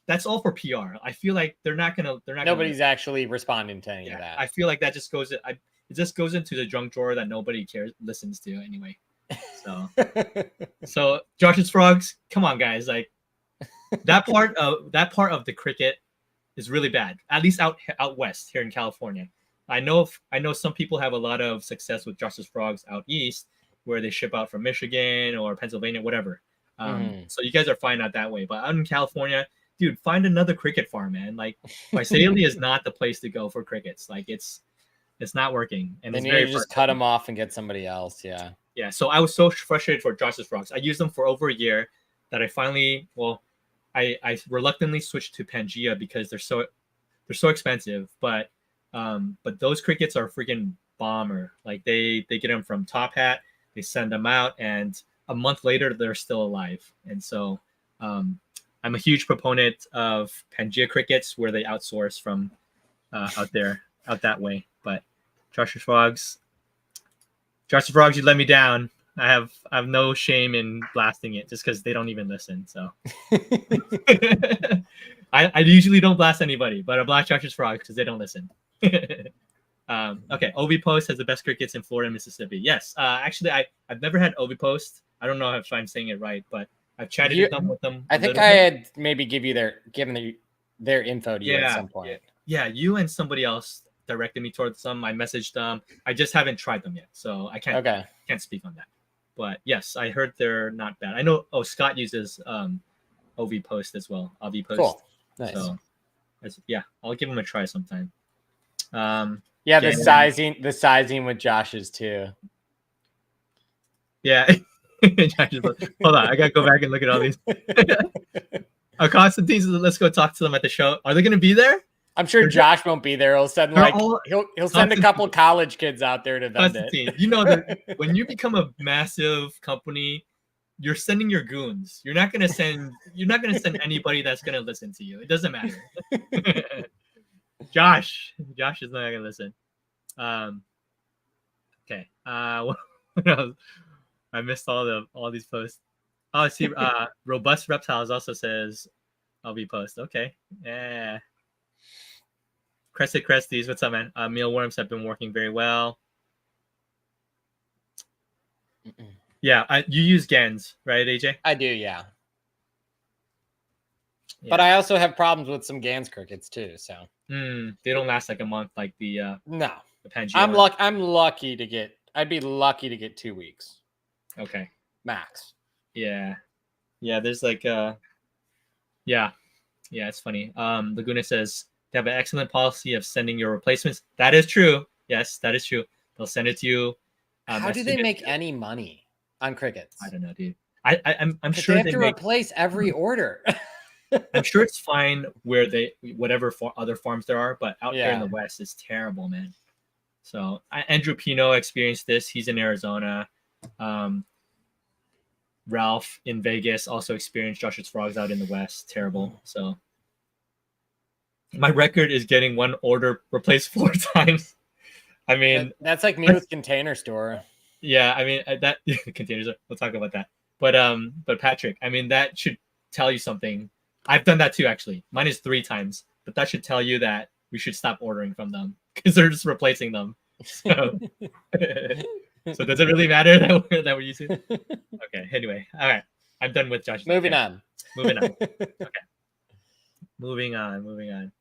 that's all for PR. I feel like they're not. Nobody's actually responding to any of that. I feel like that just goes. It just goes into the junk drawer that nobody listens to anyway. So Josh's frogs, come on, guys, like. That part of the cricket is really bad. At least out west here in California. I know some people have a lot of success with Josh's frogs out east, where they ship out from Michigan or Pennsylvania, whatever. So you guys are fine out that way. But out in California, dude, find another cricket farm, man. Like Visalia is not the place to go for crickets. Like it's not working, and Then it's you very need to just cut them off and get somebody else. Yeah. Yeah, so I was so frustrated for Josh's frogs. I used them for over a year that I finally, I reluctantly switched to Pangea because they're so expensive. But those crickets are freaking bomber. Like they get them from Top Hat, they send them out, and a month later they're still alive. And so I'm a huge proponent of Pangea crickets where they outsource from out that way. But Josh's frogs. Josh's frogs, you let me down. I have no shame in blasting it just because they don't even listen. So I usually don't blast anybody, but I blast Josh's frogs because they don't listen. Okay, Ovi Post has the best crickets in Florida and Mississippi. Yes, actually, I've never had Ovi Post. I don't know if I'm saying it right, but I've chatted with them. I think I had maybe given their info to you at some point. Yeah, you and somebody else directed me towards them. I messaged them. I just haven't tried them yet, so I can't speak on that. But yes, I heard they're not bad. I know. Oh, Scott uses OV Post as well. OV Post. Cool. Nice. So, yeah, I'll give them a try sometime. Yeah, the sizing with Josh's too. Yeah. Hold on, I gotta go back and look at all these. Constantine, let's go talk to them at the show. Are they gonna be there? I'm sure Josh won't be there. He'll send he'll send a couple college kids out there to vend it. You know that when you become a massive company, you're sending your goons. You're not gonna send anybody that's gonna listen to you. It doesn't matter. Josh is not gonna listen. Okay. What else? I missed all these posts. Oh, I see. Robust Reptiles also says I'll be post. Okay. Yeah. Crested Cresties, what's up, man? Mealworms have been working very well. Yeah, you use GANs, right, AJ? I do, yeah. But I also have problems with some GANs crickets too. So they don't last like a month, like the no. The Pangea. I'm lucky to get. I'd be lucky to get 2 weeks. Okay. Max. Yeah. There's like yeah, it's funny. Laguna says they have an excellent policy of sending your replacements. That is true. Yes, that is true. They'll send it to you. How do they make any money on crickets? I don't know, dude. I'm sure they have to replace every order. I'm sure it's fine where whatever other farms there are, but out here in the West is terrible, man. So Andrew Pino experienced this. He's in Arizona. Ralph in Vegas also experienced Josh's frogs out in the West. Terrible. So my record is getting one order replaced 4 times. I mean, that's like me with Container Store. Yeah, I mean that containers. We'll talk about that. But Patrick, I mean that should tell you something. I've done that too, actually. Mine is 3 times, but that should tell you that we should stop ordering from them because they're just replacing them. So, so does it really matter that we're using? Okay. Anyway, all right. I'm done with Josh. Moving on. Okay. Moving on.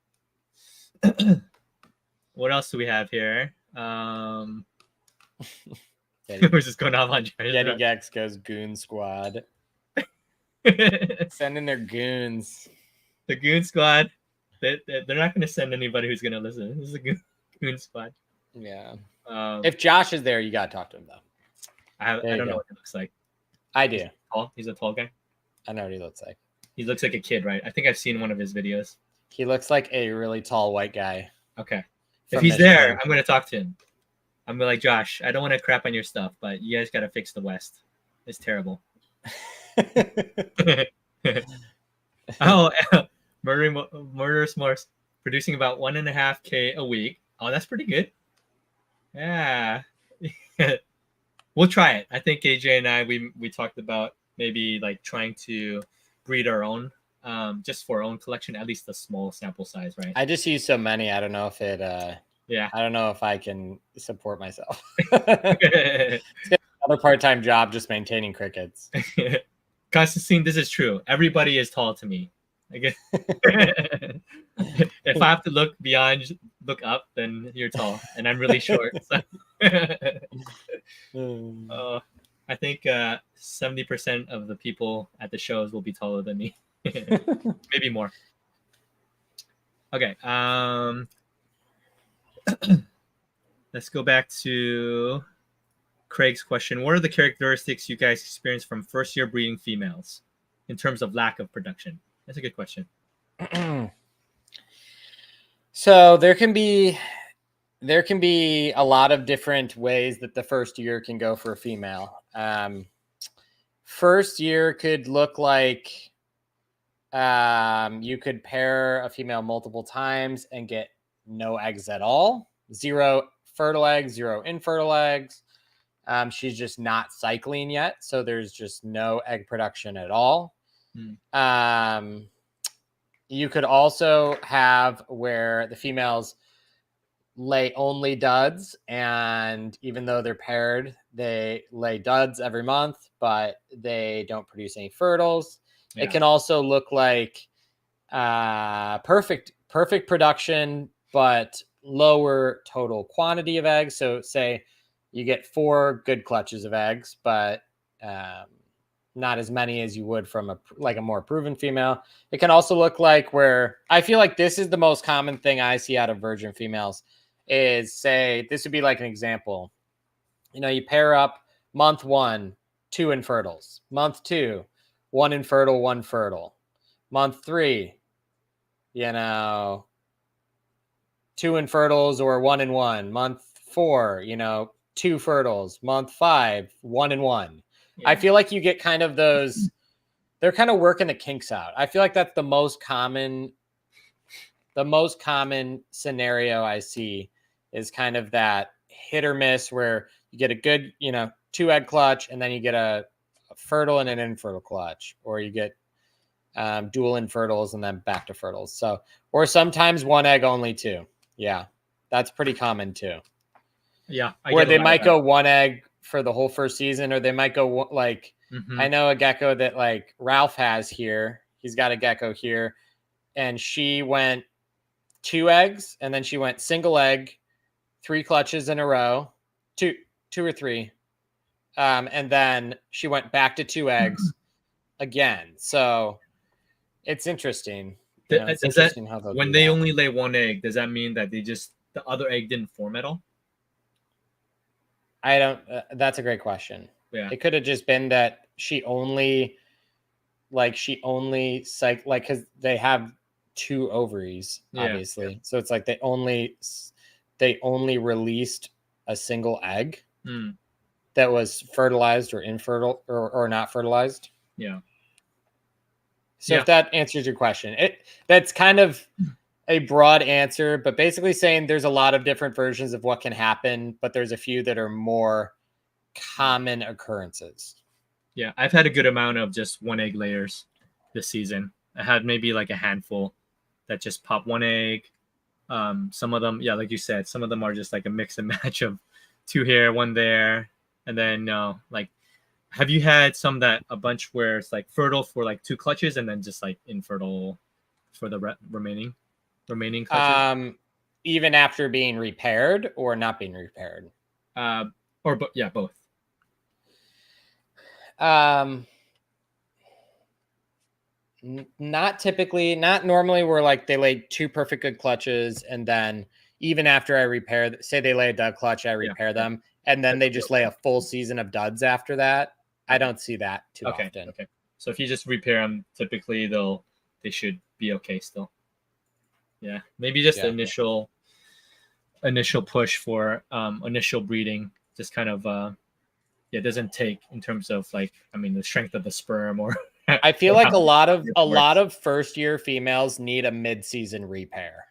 What else do we have here? We're just going off on Yeti Gex goes Goon Squad. Send in their goons. The Goon Squad. They're not going to send anybody who's going to listen. This is a Goon Squad. Yeah. If Josh is there, you got to talk to him, though. I don't know what he looks like. I do. He's a tall guy. I know what he looks like. He looks like a kid, right? I think I've seen one of his videos. He looks like a really tall white guy. Okay. If he's there, I'm going to talk to him. I'm going to like, Josh, I don't want to crap on your stuff, but you guys got to fix the West. It's terrible. Oh, Murderous Morphs producing about 1.5K a week. Oh, that's pretty good. Yeah. We'll try it. I think AJ and I we talked about maybe like trying to breed our own just for our own collection, at least a small sample size, right? I just use so many. I don't know if it I don't know if I can support myself. It's another part-time job just maintaining crickets. Constantine, this is true. Everybody is tall to me. If I have to look up, then you're tall, and I'm really short. So. I think 70% of the people at the shows will be taller than me. Maybe more. Okay. Let's go back to Craig's question. What are the characteristics you guys experience from first year breeding females in terms of lack of production? That's a good question. So there can be a lot of different ways that the first year can go for a female. First year could look like you could pair a female multiple times and get no eggs at all. 0 fertile eggs, 0 infertile eggs. She's just not cycling yet, so there's just no egg production at all. You could also have where the females lay only duds, and even though they're paired, they lay duds every month, but they don't produce any fertiles. Yeah. It can also look like perfect production, but lower total quantity of eggs. So say you get 4 good clutches of eggs, but not as many as you would from a more proven female. It can also look like where I feel like this is the most common thing I see out of virgin females is, say, this would be like an example. You pair up month 1, 2 infertiles, month 2, 1 infertile, 1 fertile, month 3, 2 infertiles or 1 and 1, month 4, 2 fertiles, month 5, 1 and 1. Yeah. I feel like you get kind of those, they're kind of working the kinks out. I feel like that's the most common scenario I see is kind of that hit or miss where you get a good, 2 egg clutch and then you get a fertile and an infertile clutch, or you get dual infertiles and then back to fertiles. So, or sometimes 1 egg only too. Yeah, that's pretty common too. Yeah. Where they might go 1 egg for the whole first season, or they might go like, I know a gecko that like Ralph has here. He's got a gecko here, and she went 2 eggs, and then she went single egg, 3 clutches in a row, two or 3. And then she went back to 2 eggs again. So it's interesting. It's interesting how when they only lay 1 egg, does that mean that the other egg didn't form at all? I don't. That's a great question. Yeah, it could have just been that she only because they have 2 ovaries, obviously. Yeah. So it's like they only released a single egg that was fertilized or infertile or not fertilized. Yeah. So if that answers your question, that's kind of a broad answer, but basically saying there's a lot of different versions of what can happen, but there's a few that are more common occurrences. Yeah, I've had a good amount of just 1 egg layers this season. I had maybe like a handful that just pop 1 egg. Some of them, like you said, some of them are just like a mix and match of 2 here, 1 there. And then have you had some that a bunch where it's like fertile for like 2 clutches and then just like infertile for the remaining clutches? Even after being repaired or not being repaired? Both. Not typically, not normally, where like they laid 2 perfect good clutches, and then even after I repair, say they lay a dud clutch, I repair them, and then they just lay a full season of duds after that. I don't see that too often. Okay. So if you just repair them, typically they should be okay still. Yeah, maybe just the initial push for initial breeding just kind of it doesn't take in terms of like, I mean, the strength of the sperm or I feel like a lot of first year females need a mid-season repair.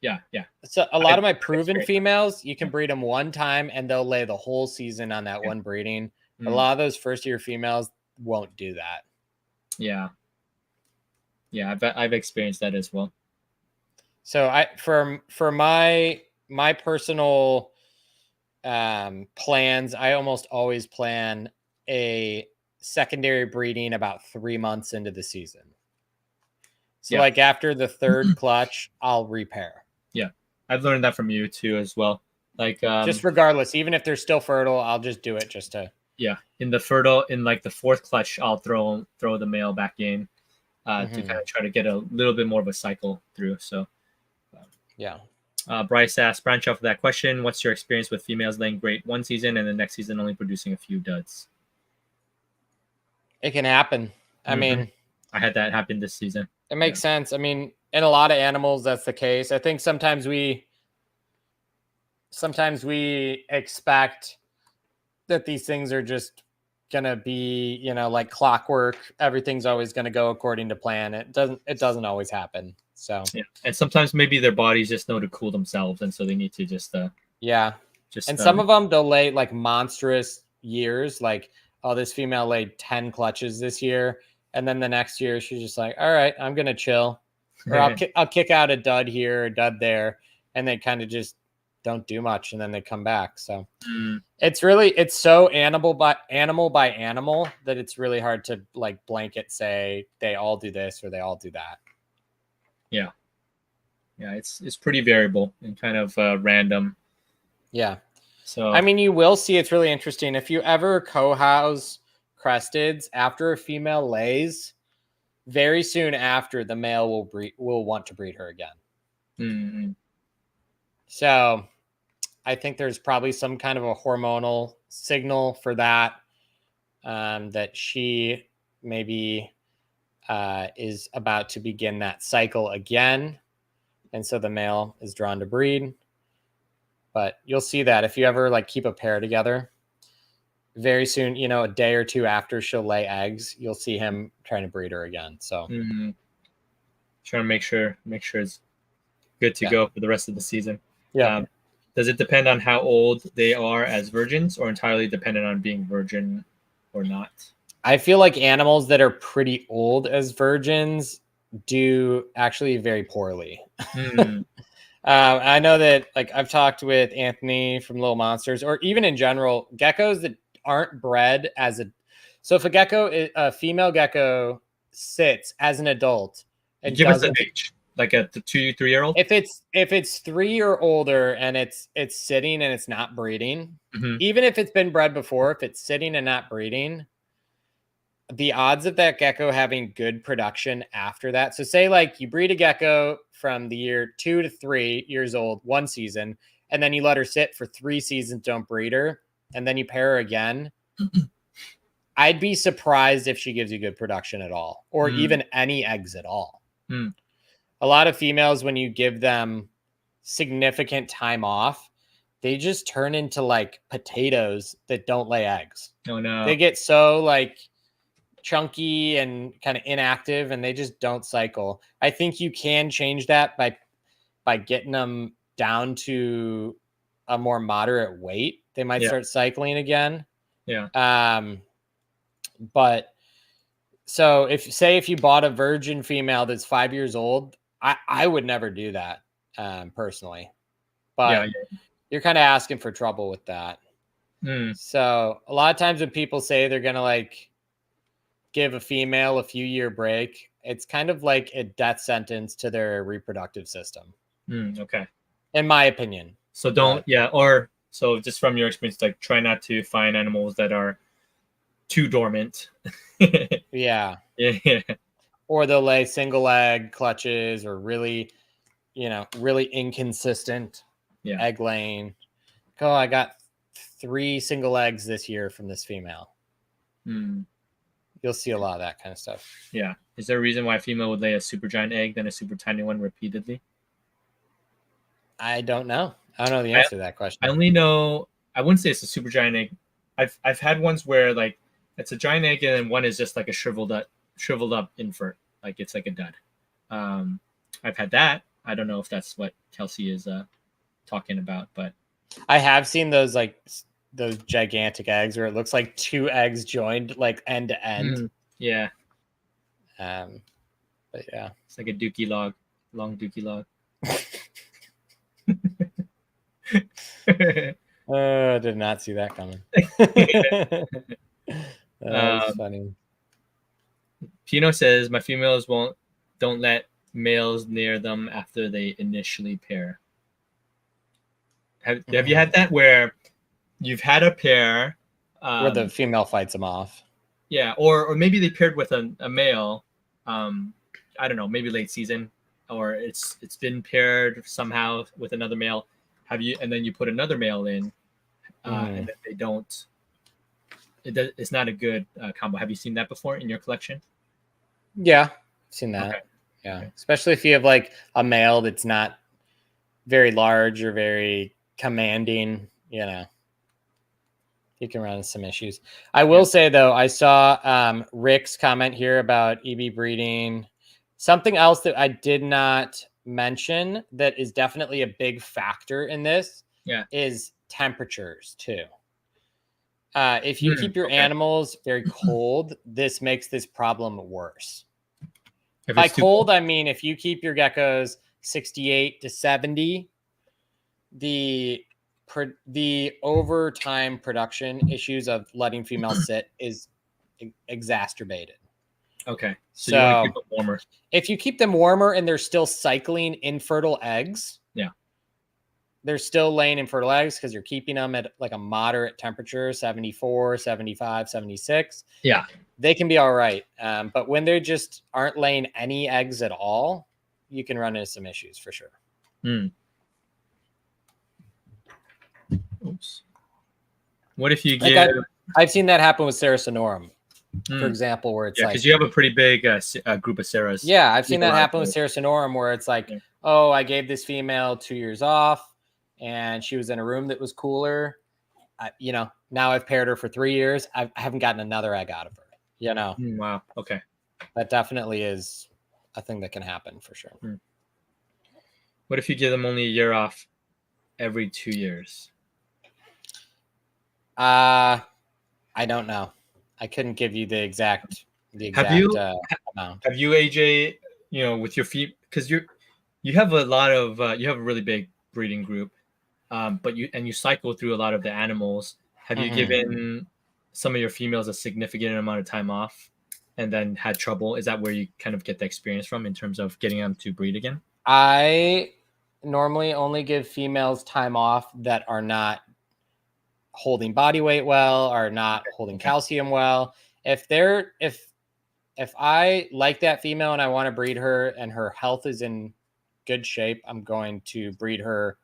Yeah. So a lot of my proven females, you can breed them 1 time and they'll lay the whole season on that one breeding. A lot of those first year females won't do that. Yeah, I've experienced that as well. So for my personal plans, I almost always plan a secondary breeding about 3 months into the season. So like after the 3rd clutch, I'll repair. Yeah, I've learned that from you too as well. Like just regardless, even if they're still fertile, I'll just do it just to. Yeah, in like the 4th clutch, I'll throw the male back in to kind of try to get a little bit more of a cycle through. So Yeah. Bryce asks, branch off of that question. What's your experience with females laying great one season and the next season only producing a few duds? It can happen. I mean, I had that happen this season. it makes sense. I mean, in a lot of animals, that's the case. I think sometimes we expect that these things are just gonna be, you know, like clockwork. Everything's always gonna go according to plan. It doesn't always happen. So yeah, and sometimes maybe their bodies just know to cool themselves, and so they need to just and some of them they'll lay like monstrous years. Like, oh, this female laid 10 clutches this year, and then the next year she's just like, all right, I'm gonna chill, or I'll kick out a dud here, a dud there, and they kind of just don't do much, and then they come back. So it's so animal by animal that it's really hard to like blanket say they all do this or they all do that. Yeah, it's pretty variable and kind of random. Yeah. So I mean, you will see it's really interesting if you ever co-house cresteds after a female lays. Very soon after, the male will want to breed her again. Mm-hmm. So I think there's probably some kind of a hormonal signal for that, that she maybe is about to begin that cycle again. And so the male is drawn to breed. But you'll see that if you ever like keep a pair together, very soon, you know, a day or two after she'll lay eggs, you'll see him trying to breed her again. So trying to make sure it's good to go for the rest of the season. Yeah. Does it depend on how old they are as virgins, or entirely dependent on being virgin or not? I feel like animals that are pretty old as virgins do actually very poorly. I know that, like, I've talked with Anthony from Little Monsters, or even in general, geckos that aren't bred as so if a female gecko sits as an adult and give us an age, like a 2-3-year-old. If it's 3 or older and it's sitting and it's not breeding, even if it's been bred before, if it's sitting and not breeding, the odds of that gecko having good production after that. So say like you breed a gecko from the year 2 to 3 years old, one season, and then you let her sit for 3 seasons, don't breed her, and then you pair her again. I'd be surprised if she gives you good production at all, or even any eggs at all. A lot of females, when you give them significant time off, they just turn into like potatoes that don't lay eggs. Oh no. They get so like chunky and kind of inactive, and they just don't cycle. I think you can change that by getting them down to a more moderate weight. They might start cycling again. But so if you bought a virgin female that's 5 years old, I would never do that personally. But you're kind of asking for trouble with that. So a lot of times when people say they're gonna like give a female a few year break, it's kind of like a death sentence to their reproductive system. Okay. In my opinion. So don't, or so just from your experience, like try not to find animals that are too dormant. Yeah. Or they'll lay single egg clutches, or really, really inconsistent egg laying. Oh, I got 3 single eggs this year from this female. You'll see a lot of that kind of stuff. Yeah. Is there a reason why a female would lay a super giant egg than a super tiny one repeatedly? I don't know. I don't know the answer to that question. I only know, I wouldn't say it's a super giant egg. I've had ones where like it's a giant egg and then one is just like a shriveled up infant, like it's like a dud. I've had that. I don't know if that's what Kelsey is talking about, but I have seen those gigantic eggs where it looks like 2 eggs joined like end to end. Yeah. But yeah, it's like a dookie log, long dookie log. I did not see that coming. That's funny. Pino says my females don't let males near them after they initially pair. Have you had that where you've had a pair where the female fights them off? Yeah, or maybe they paired with a male. I don't know, maybe late season, or it's been paired somehow with another male, and then you put another male in, and then they don't. It's not a good combo. Have you seen that before in your collection? Yeah, I've seen that. Okay. Yeah, Okay. especially if you have like a male that's not very large or very commanding, you know, you can run into some issues. I will say though, I saw Rick's comment here about EB breeding. Something else that I did not mention that is definitely a big factor in this is temperatures too. If you keep your animals very cold, this makes this problem worse. By cold, I mean if you keep your geckos 68 to 70, the overtime production issues of letting females sit is exacerbated. Okay. So you want to keep them warmer. If you keep them warmer and they're still cycling infertile eggs, they're still laying infertile eggs because you're keeping them at like a moderate temperature, 74, 75, 76. Yeah. They can be all right. But when they just aren't laying any eggs at all, you can run into some issues for sure. Oops. What if you give... I've seen that happen with Saracenorum, for example, where it's like... because you have a pretty big group of Ceras. Yeah, I've seen that happen with Saracenorum, where it's like, oh, I gave this female 2 years off, and she was in a room that was cooler. Now I've paired her for 3 years. I haven't gotten another egg out of her, you know? Wow. Okay. That definitely is a thing that can happen for sure. What if you give them only a year off every 2 years? I don't know. I couldn't give you the exact amount. Have you, AJ, with your feet, because you have a lot of you have a really big breeding group, but you cycle through a lot of the animals. Have you given some of your females a significant amount of time off and then had trouble? Is that where you kind of get the experience from in terms of getting them to breed again? I normally only give females time off that are not holding body weight well, are not holding calcium well. If I like that female and I want to breed her and her health is in good shape, I'm going to breed her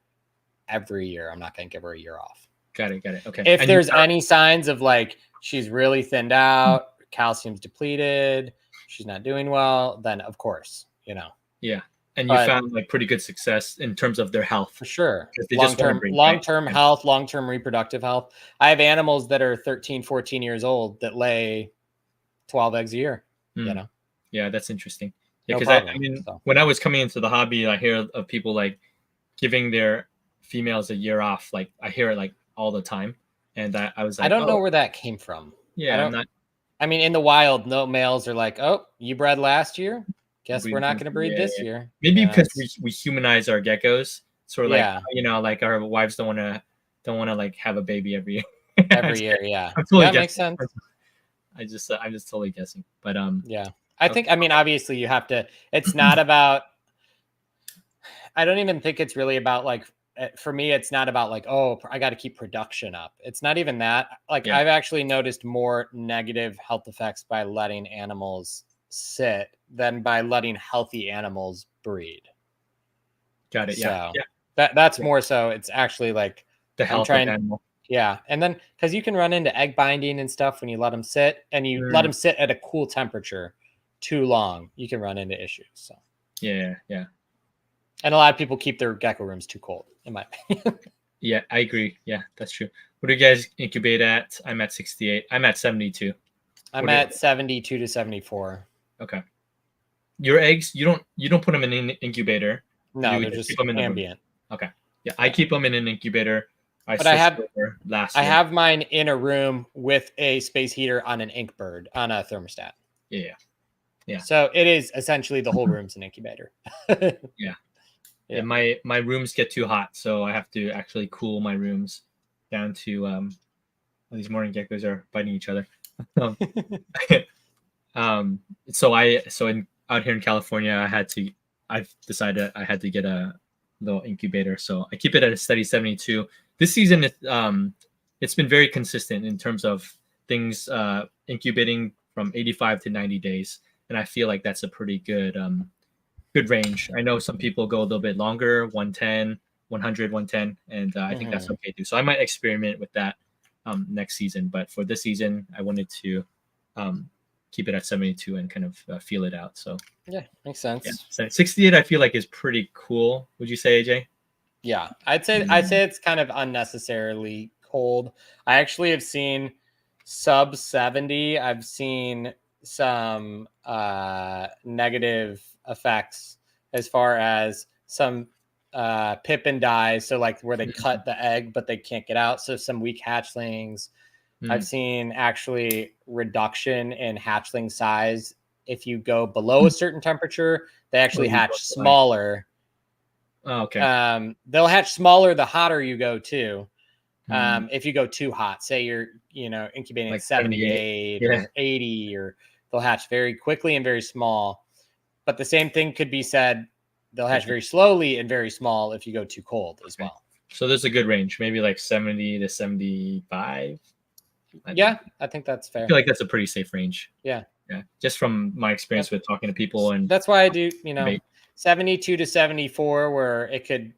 every year. I'm not going to give her a year off. Got it. Okay. If there's any signs of like she's really thinned out, calcium's depleted, she's not doing well, then of course, Yeah. And you found like pretty good success in terms of their health. For sure. Long-term health, long-term reproductive health. I have animals that are 13, 14 years old that lay 12 eggs a year, Yeah, that's interesting. Yeah, because when I was coming into the hobby, I hear of people like giving their females a year off. Like I hear it like all the time. And I was like, I don't know where that came from. Yeah, in the wild, no males are like, oh, you bred last year? Guess we're not going to breed this year. Maybe because we humanize our geckos, sort of like like our wives don't want to like have a baby every year. Every year, yeah. Totally makes sense. I'm just totally guessing, but I think obviously you have to. It's not about. I don't even think it's really about like. For me, it's not about like, oh, I got to keep production up. It's not even that. Like I've actually noticed more negative health effects by letting animals sit than by letting healthy animals breed. Got it. So that's more so. It's actually like the health of the animal. Yeah, and then because you can run into egg binding and stuff when you let them sit, and you let them sit at a cool temperature too long, you can run into issues. So yeah. And a lot of people keep their gecko rooms too cold, in my opinion. Yeah, I agree. Yeah, that's true. What do you guys incubate at? I'm at 68. I'm at 72. I'm at 72 to 74. Okay. Your eggs, you don't put them in an incubator. No, they're just ambient. Okay. Yeah, I keep them in an incubator. I have mine in a room with a space heater on an ink bird on a thermostat. Yeah. So it is essentially the whole room's an incubator. Yeah. My rooms get too hot, so I have to actually cool my rooms down to these morning geckos are biting each other. Out here in California, I've decided I had to get a little incubator, so I keep it at a steady 72. This season, it's been very consistent in terms of things incubating from 85 to 90 days, and I feel like that's a pretty good good range. I know some people go a little bit longer, 110, 100, 110, and I think that's okay too. So I might experiment with that next season. But for this season, I wanted to keep it at 72 and kind of feel it out. So yeah, makes sense. Yeah. So 68, I feel like is pretty cool. Would you say, AJ? Yeah, I'd say it's kind of unnecessarily cold. I actually have seen sub 70. I've seen some negative effects as far as some pip and die. So like where they cut the egg, but they can't get out. So some weak hatchlings. I've seen actually reduction in hatchling size. If you go below a certain temperature, they actually hatch smaller. Oh, okay. They'll hatch smaller the hotter you go too. If you go too hot, say you're incubating Like at 78 or 80, or they'll hatch very quickly and very small. But the same thing could be said, they'll hatch very slowly and very small if you go too cold as well. So there's a good range, maybe like 70 to 75. I think that's fair. I feel like that's a pretty safe range. Yeah. Just from my experience with talking to people, and that's why I do 72 to 74, where it could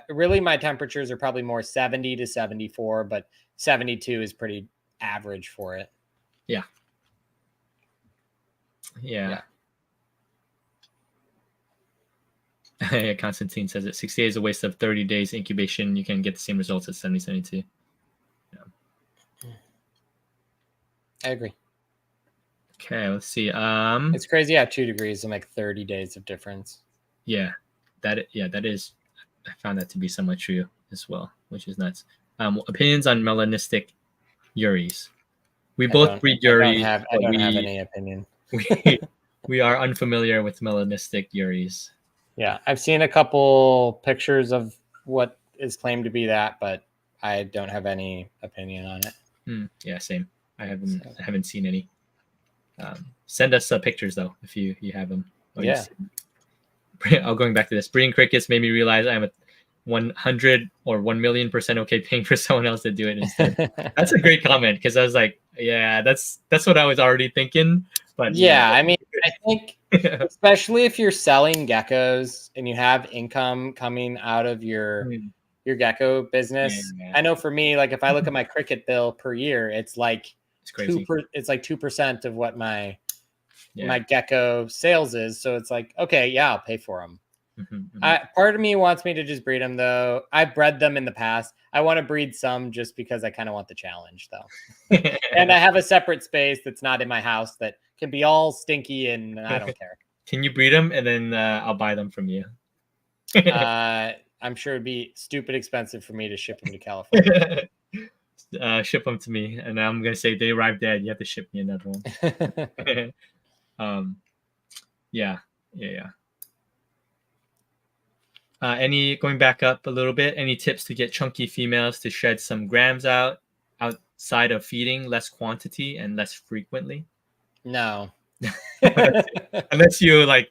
really, my temperatures are probably more 70 to 74, but 72 is pretty average for it. Yeah. Constantine says it 68 is a waste of 30 days incubation. You can get the same results as 70, 72. I agree. Okay, let's see. It's crazy how 2 degrees will make 30 days of difference. Yeah, that is. I found that to be somewhat true as well, which is nuts. Opinions on melanistic Uris. We both breed Uris. I don't have any opinion. We are unfamiliar with melanistic Uris. Yeah, I've seen a couple pictures of what is claimed to be that, but I don't have any opinion on it. Yeah, same. I haven't seen any. Send us pictures though if you have them. Going back to this, breeding crickets made me realize I'm a 100 or 1,000,000% okay paying for someone else to do it instead. That's a great comment, because I was like, yeah, that's what I was already thinking. But yeah, I mean, I think especially if you're selling geckos and you have income coming out of your gecko business. Yeah. I know for me, like if I look at my cricket bill per year, it's like crazy. It's like 2% of what my gecko sales is. So it's like, okay, yeah, I'll pay for them. Part of me wants me to just breed them though. I've bred them in the past. I want to breed some just because I kind of want the challenge though. And I have a separate space that's not in my house that can be all stinky, and I don't care. Can you breed them and then I'll buy them from you? I'm sure it'd be stupid expensive for me to ship them to California. Ship them to me, and I'm gonna say they arrive dead. You have to ship me another one. Yeah. Any going back up a little bit? Any tips to get chunky females to shed some grams outside of feeding, less quantity and less frequently? No. Unless you like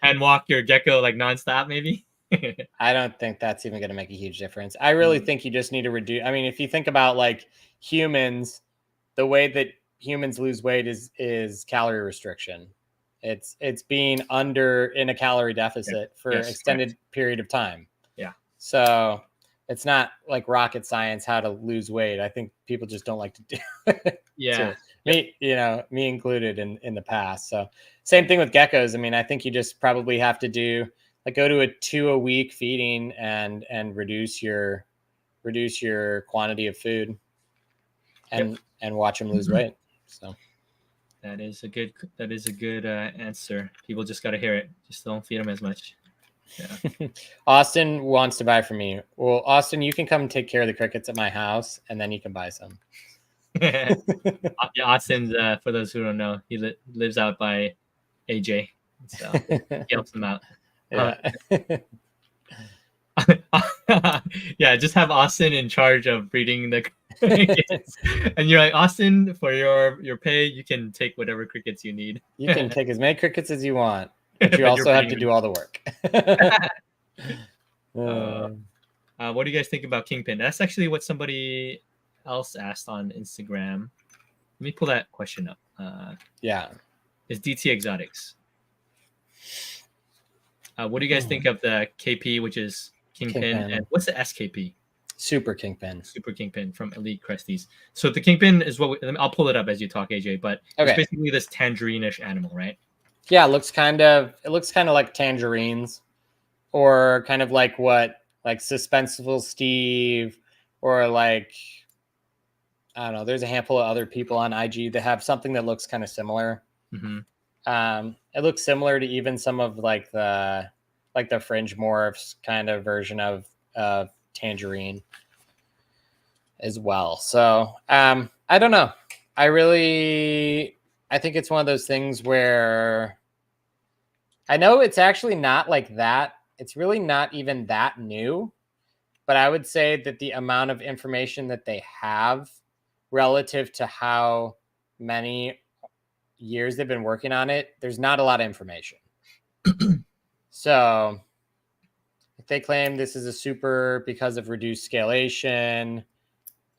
hand walk your gecko like nonstop, maybe. I don't think that's even going to make a huge difference. I really think you just need to reduce. I mean, if you think about like humans, the way that humans lose weight is calorie restriction. It's being in a calorie deficit for an extended period of time. Yeah. So it's not like rocket science how to lose weight. I think people just don't like to do it. Yeah. So, me included in the past. So same thing with geckos. I mean, I think you just probably have to go to a 2-a-week feeding and reduce your quantity of food and watch them lose weight. So that is a good answer. People just got to hear it. Just don't feed them as much. Yeah. Austin wants to buy from me. Well, Austin, you can come take care of the crickets at my house, and then you can buy some. Austin, for those who don't know, he lives out by AJ, so he helps them out. Yeah, just have Austin in charge of breeding the crickets. And you're like, Austin, for your pay, you can take whatever crickets you need. You can take as many crickets as you want, but you also have to do all the work. What do you guys think about Kingpin? That's actually what somebody else asked on Instagram. Let me pull that question up. Is DT exotics? What do you guys think of the KP, which is Kingpin, and what's the SKP? Super Kingpin. Super Kingpin from Elite Cresties. So the Kingpin is what I'll pull it up as you talk, AJ. But it's basically this tangerine-ish animal, right? Yeah, it looks kind of like tangerines, or kind of like what like Suspenseful Steve, or like I don't know. There's a handful of other people on IG that have something that looks kind of similar. It looks similar to even some of like the fringe morphs kind of version of tangerine as well. So I don't know. I think it's one of those things where I know it's actually not like that. It's really not even that new, but I would say that the amount of information that they have relative to how many years they've been working on it, there's not a lot of information. So if they claim this is a super because of reduced scalation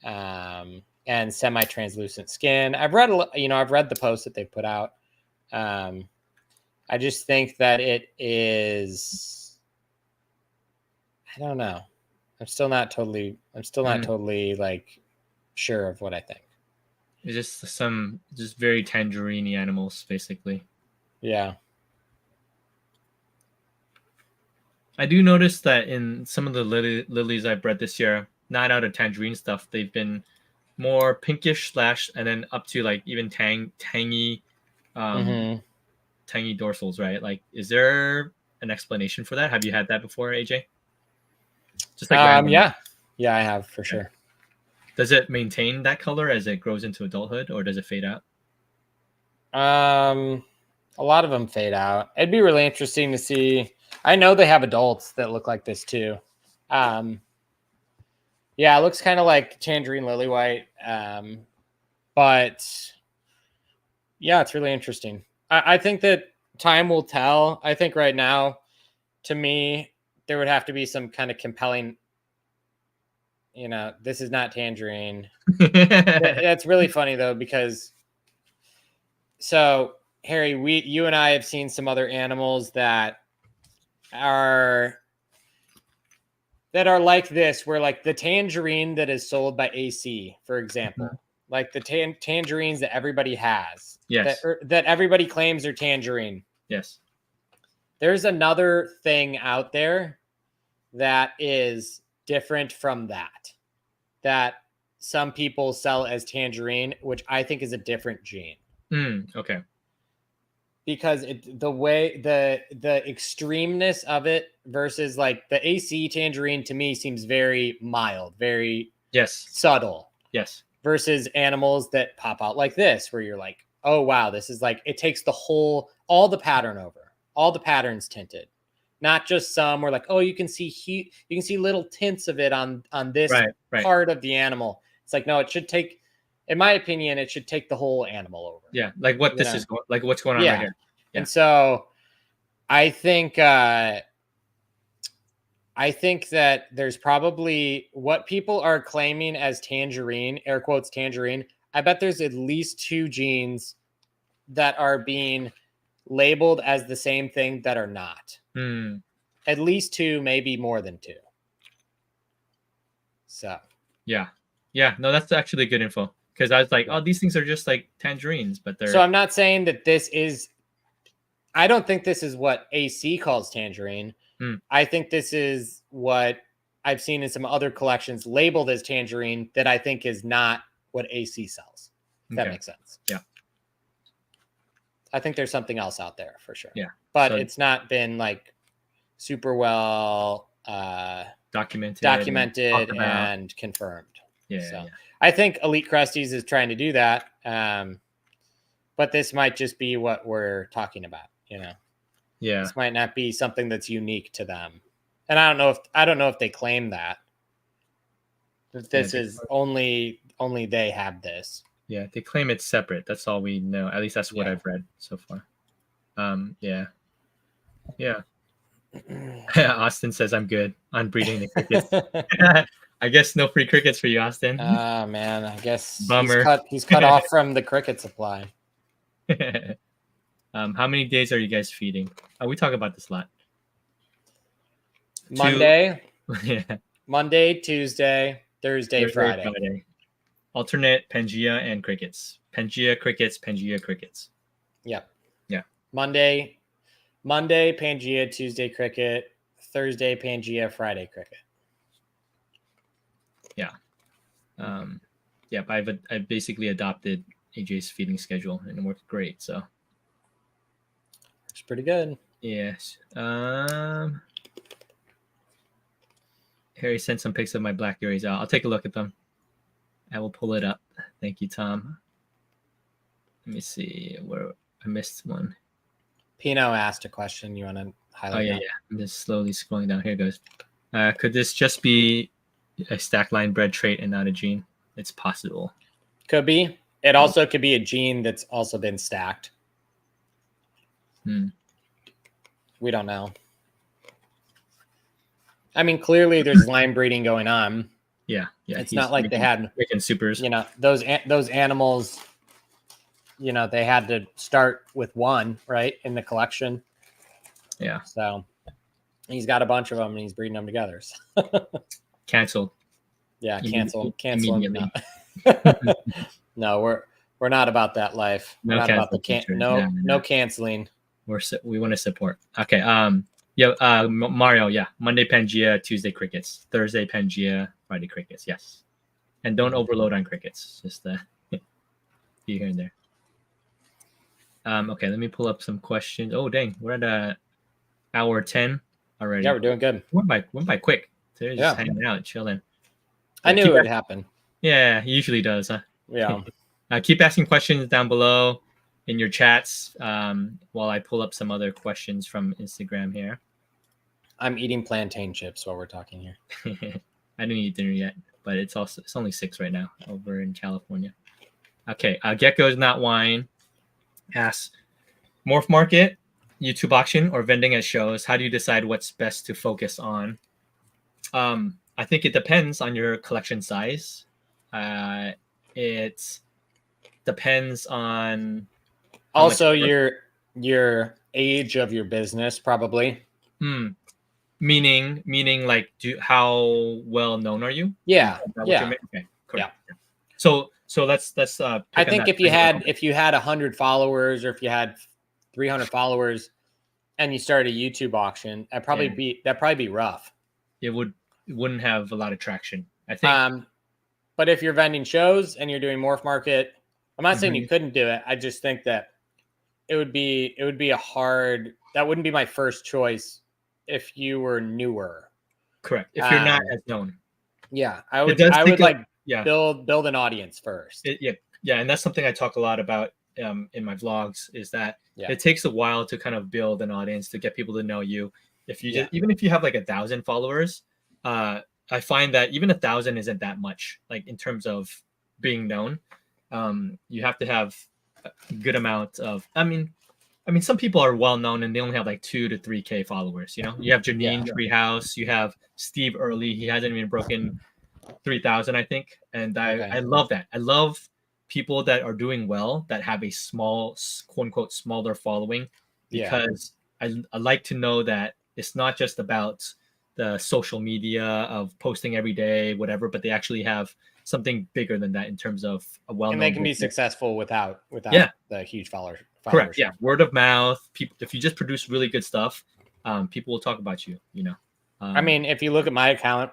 and semi-translucent skin, I've read the posts that they've put out. I just think that it is, I don't know. I'm still not totally like sure of what I think. It's just very tangerine-y animals, basically. Yeah. I do notice that in some of the lilies I've bred this year, not out of tangerine stuff, they've been more pinkish and then up to like even tangy dorsals, right? Like, is there an explanation for that? Have you had that before, AJ? Just like yeah, I have for sure. Does it maintain that color as it grows into adulthood, or does it fade out? A lot of them fade out. It'd be really interesting to see. I know they have adults that look like this too. Yeah, it looks kind of like tangerine lily white. But yeah, it's really interesting. I think that time will tell. I think right now, to me, there would have to be some kind of compelling, this is not tangerine. That's really funny though, because so Harry, you and I have seen some other animals that are like this, where like the tangerine that is sold by AC, for example, like the tangerines that everybody has, that everybody claims are tangerine. Yes. There's another thing out there that is different from that some people sell as tangerine, which I think is a different gene. Okay. Because the way the extremeness of it versus like the AC tangerine to me seems very mild, very subtle. Yes. Versus animals that pop out like this, where you're like, oh wow, this is like, it takes all the pattern over, all the patterns tinted, not just some where like, oh, you can see little tints of it on this part of the animal. It's like, no, it should take, in my opinion, it should take the whole animal over. Yeah, like what this is like what's going on right here. Yeah. And so I think that there's probably what people are claiming as tangerine, air quotes tangerine. I bet there's at least 2 genes that are being labeled as the same thing that are not. At least 2, maybe more than 2. So yeah, no, that's actually good info, because I was like, oh, these things are just like tangerines, but they're. So I'm not saying that this is. I don't think this is what AC calls tangerine. I think this is what I've seen in some other collections labeled as tangerine that I think is not what AC sells. If that makes sense. Yeah. I think there's something else out there for sure. Yeah. But it's not been like super well documented and confirmed. Yeah. So I think Elite Cresties is trying to do that. But this might just be what we're talking about, Yeah. This might not be something that's unique to them. And I don't know if they claim that this is only they have this. Yeah, they claim it's separate. That's all we know. At least that's what I've read so far. Yeah. Austin says I'm good on breeding the crickets. I guess no free crickets for you, Austin. Oh man, I guess bummer. He's cut off from the cricket supply. How many days are you guys feeding? We talk about this a lot. Yeah. Monday, Tuesday, Thursday, Friday. Alternate Pangea and crickets. Pangea, crickets, Pangea, crickets. Yep. Yeah. Monday, Pangea, Tuesday, cricket, Thursday, Pangea, Friday, cricket. Yeah. I've basically adopted AJ's feeding schedule and it worked great. So it's pretty good. Yes. Harry sent some pics of my black berries out. I'll take a look at them. I will pull it up. Thank you, Tom. Let me see where I missed one. Pino asked a question. You want to highlight? Yeah. I'm just slowly scrolling down. Here it goes. Could this just be a stack line bred trait and not a gene? It's possible. Could be. It also could be a gene that's also been stacked. We don't know. I mean, clearly there's line breeding going on. Yeah. It's not like they had making supers. Those animals. They had to start with one, right, in the collection. Yeah. So he's got a bunch of them and he's breeding them together. So. Canceled. Yeah, cancel. Immediately. No, we're not about that life. We're not about the no canceling. We want to support. Okay. Mario. Yeah. Monday Pangea, Tuesday crickets, Thursday Pangea, Friday crickets. Yes. And don't overload on crickets. Just be here and there. Okay. Let me pull up some questions. Oh dang, we're at hour 10 already. Yeah, we're doing good. Went by quick. So we're just hanging out, chilling. I knew it would happen. Yeah, it usually does, huh? Yeah. Keep asking questions down below in your chats while I pull up some other questions from Instagram here. I'm eating plantain chips while we're talking here. I didn't eat dinner yet, but it's only 6 right now over in California. Okay, Geckos Not Wine asks, morph market, YouTube auction, or vending at shows? How do you decide what's best to focus on? I think it depends on your collection size. It depends on also your age of your business, probably. Meaning like how well known are you? Yeah. Okay, correct. Yeah. So let's I think if you had 100 followers or if you had 300 followers and you started a YouTube auction, that'd probably be rough. It wouldn't have a lot of traction, I think. But if you're vending shows and you're doing morph market, I'm not saying you couldn't do it. I just think that it would be that wouldn't be my first choice if you were newer. Correct. If you're not as known. Yeah. I would build an audience first. And that's something I talk a lot about in my vlogs is that it takes a while to kind of build an audience to get people to know you. Even if you have like 1,000 followers, I find that even 1,000 isn't that much, like in terms of being known. You have to have a good amount of, I mean, some people are well known and they only have like 2 to 3K followers. You have Janine Treehouse, you have Steve Early. He hasn't even broken 3,000, I think. And I love that. I love people that are doing well, that have a small, quote unquote, smaller following, because I like to know that it's not just about the social media of posting every day, whatever, but they actually have something bigger than that in terms of a well-known. And they can be successful without the huge followers. Correct. Yeah. Word of mouth. People, if you just produce really good stuff, people will talk about you. I mean, if you look at my account,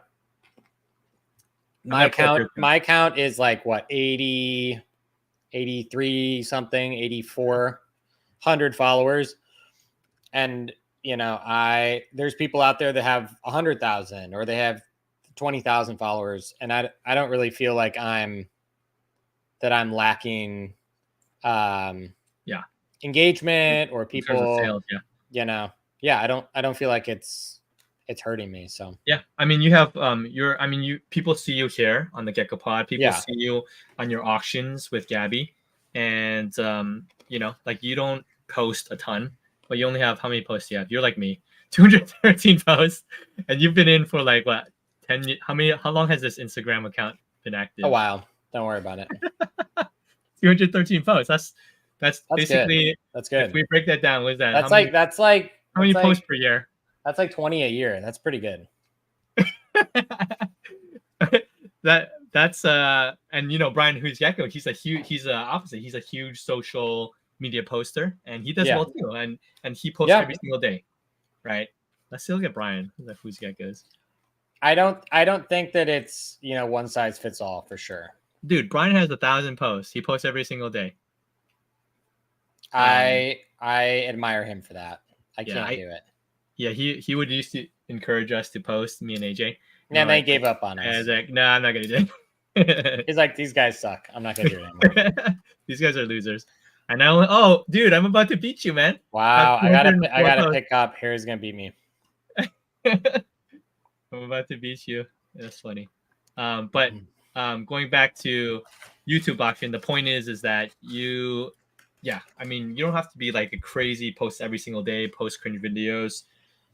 my account is like what 80, 83 something, 8,400 followers, and there's people out there that have 100,000 or they have 20,000 followers, and I don't really feel like I'm lacking engagement or people sales, I don't feel like it's hurting me. So I mean, you have people see you here on the Gecko Pod, people see you on your auctions with Gabby, and like you don't post a ton, but you only have, how many posts do you have? You're like me, 213 posts, and you've been in for like what, 10 years? How long has this Instagram account been active? A while. Don't worry about it. 213 posts. That's basically good. That's good. If we break that down, what is that? That's like how many posts per year? That's like 20 a year. That's pretty good. That's and you know Brian who's Gecko, he's opposite. He's a huge social media poster, and he does well too. And he posts every single day, right? Let's look at Brian. Who's Geckos. I don't think that it's one size fits all for sure. Dude, Brian has 1,000 posts. He posts every single day. I admire him for that. I can't do it. Yeah, he would used to encourage us to post, me and AJ. And they gave up on us. And I was like, no, I'm not gonna do it. He's like, these guys suck. I'm not gonna do it anymore. These guys are losers. And oh, dude, I'm about to beat you, man. Wow, I gotta pick up. Harry's gonna beat me. I'm about to beat you. That's funny. But going back to YouTube auction, the point is that you don't have to be like a crazy post every single day, post cringe videos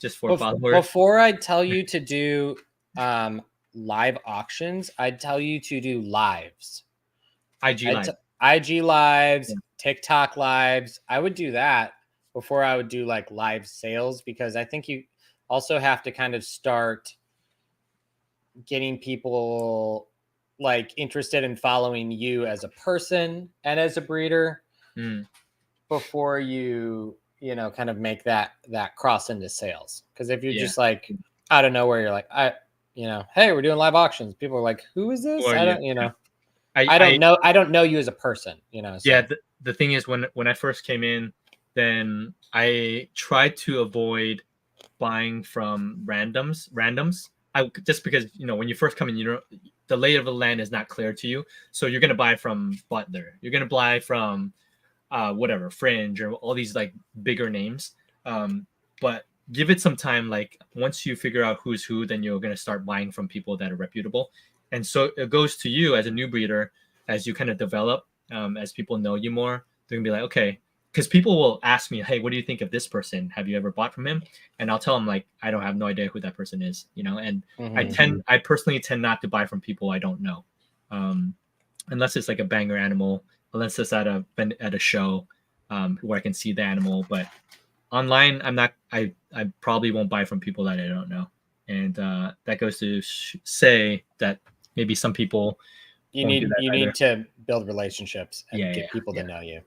just for followers. Before I tell you to do live auctions, I'd tell you to do lives. IG lives, TikTok lives. I would do that before I would do like live sales, because I think you also have to kind of start getting people like interested in following you as a person and as a breeder before you kind of make that cross into sales. Because if you're just like out of nowhere, you're like, hey, we're doing live auctions. People are like, who is this? I don't know you as a person, So. Yeah. The thing is, when I first came in, then I tried to avoid buying from randoms. Just because, when you first come in, the lay of the land is not clear to you. So you're going to buy from Butler. You're going to buy from whatever, Fringe, or all these like bigger names. But give it some time. Like once you figure out who's who, then you're going to start buying from people that are reputable. And so it goes to you as a new breeder, as you kind of develop, as people know you more, they're going to be like, okay, because people will ask me, hey, what do you think of this person? Have you ever bought from him? And I'll tell them like, I don't have no idea who that person is, and I personally tend not to buy from people I don't know. Unless it's like a banger animal, unless it's at a show where I can see the animal. But online, I probably won't buy from people that I don't know. And that goes to say that maybe some people you need to build relationships and get people to know you.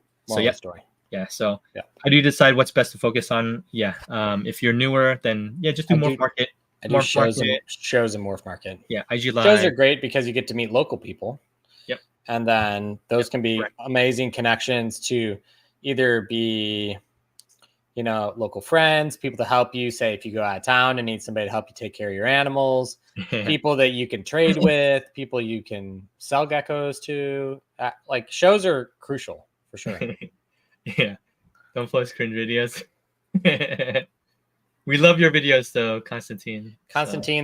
Story. Yeah, so how do you decide what's best to focus on? If you're newer, then just do Morph Market. I do shows and Morph Market. Yeah, IG Live. Shows are great because you get to meet local people. Yep. And then those can be amazing connections to either be, local friends, people to help you. Say if you go out of town and need somebody to help you take care of your animals, people that you can trade with, people you can sell geckos to. Like shows are crucial for sure. Yeah, don't post cringe videos. We love your videos though, Constantine.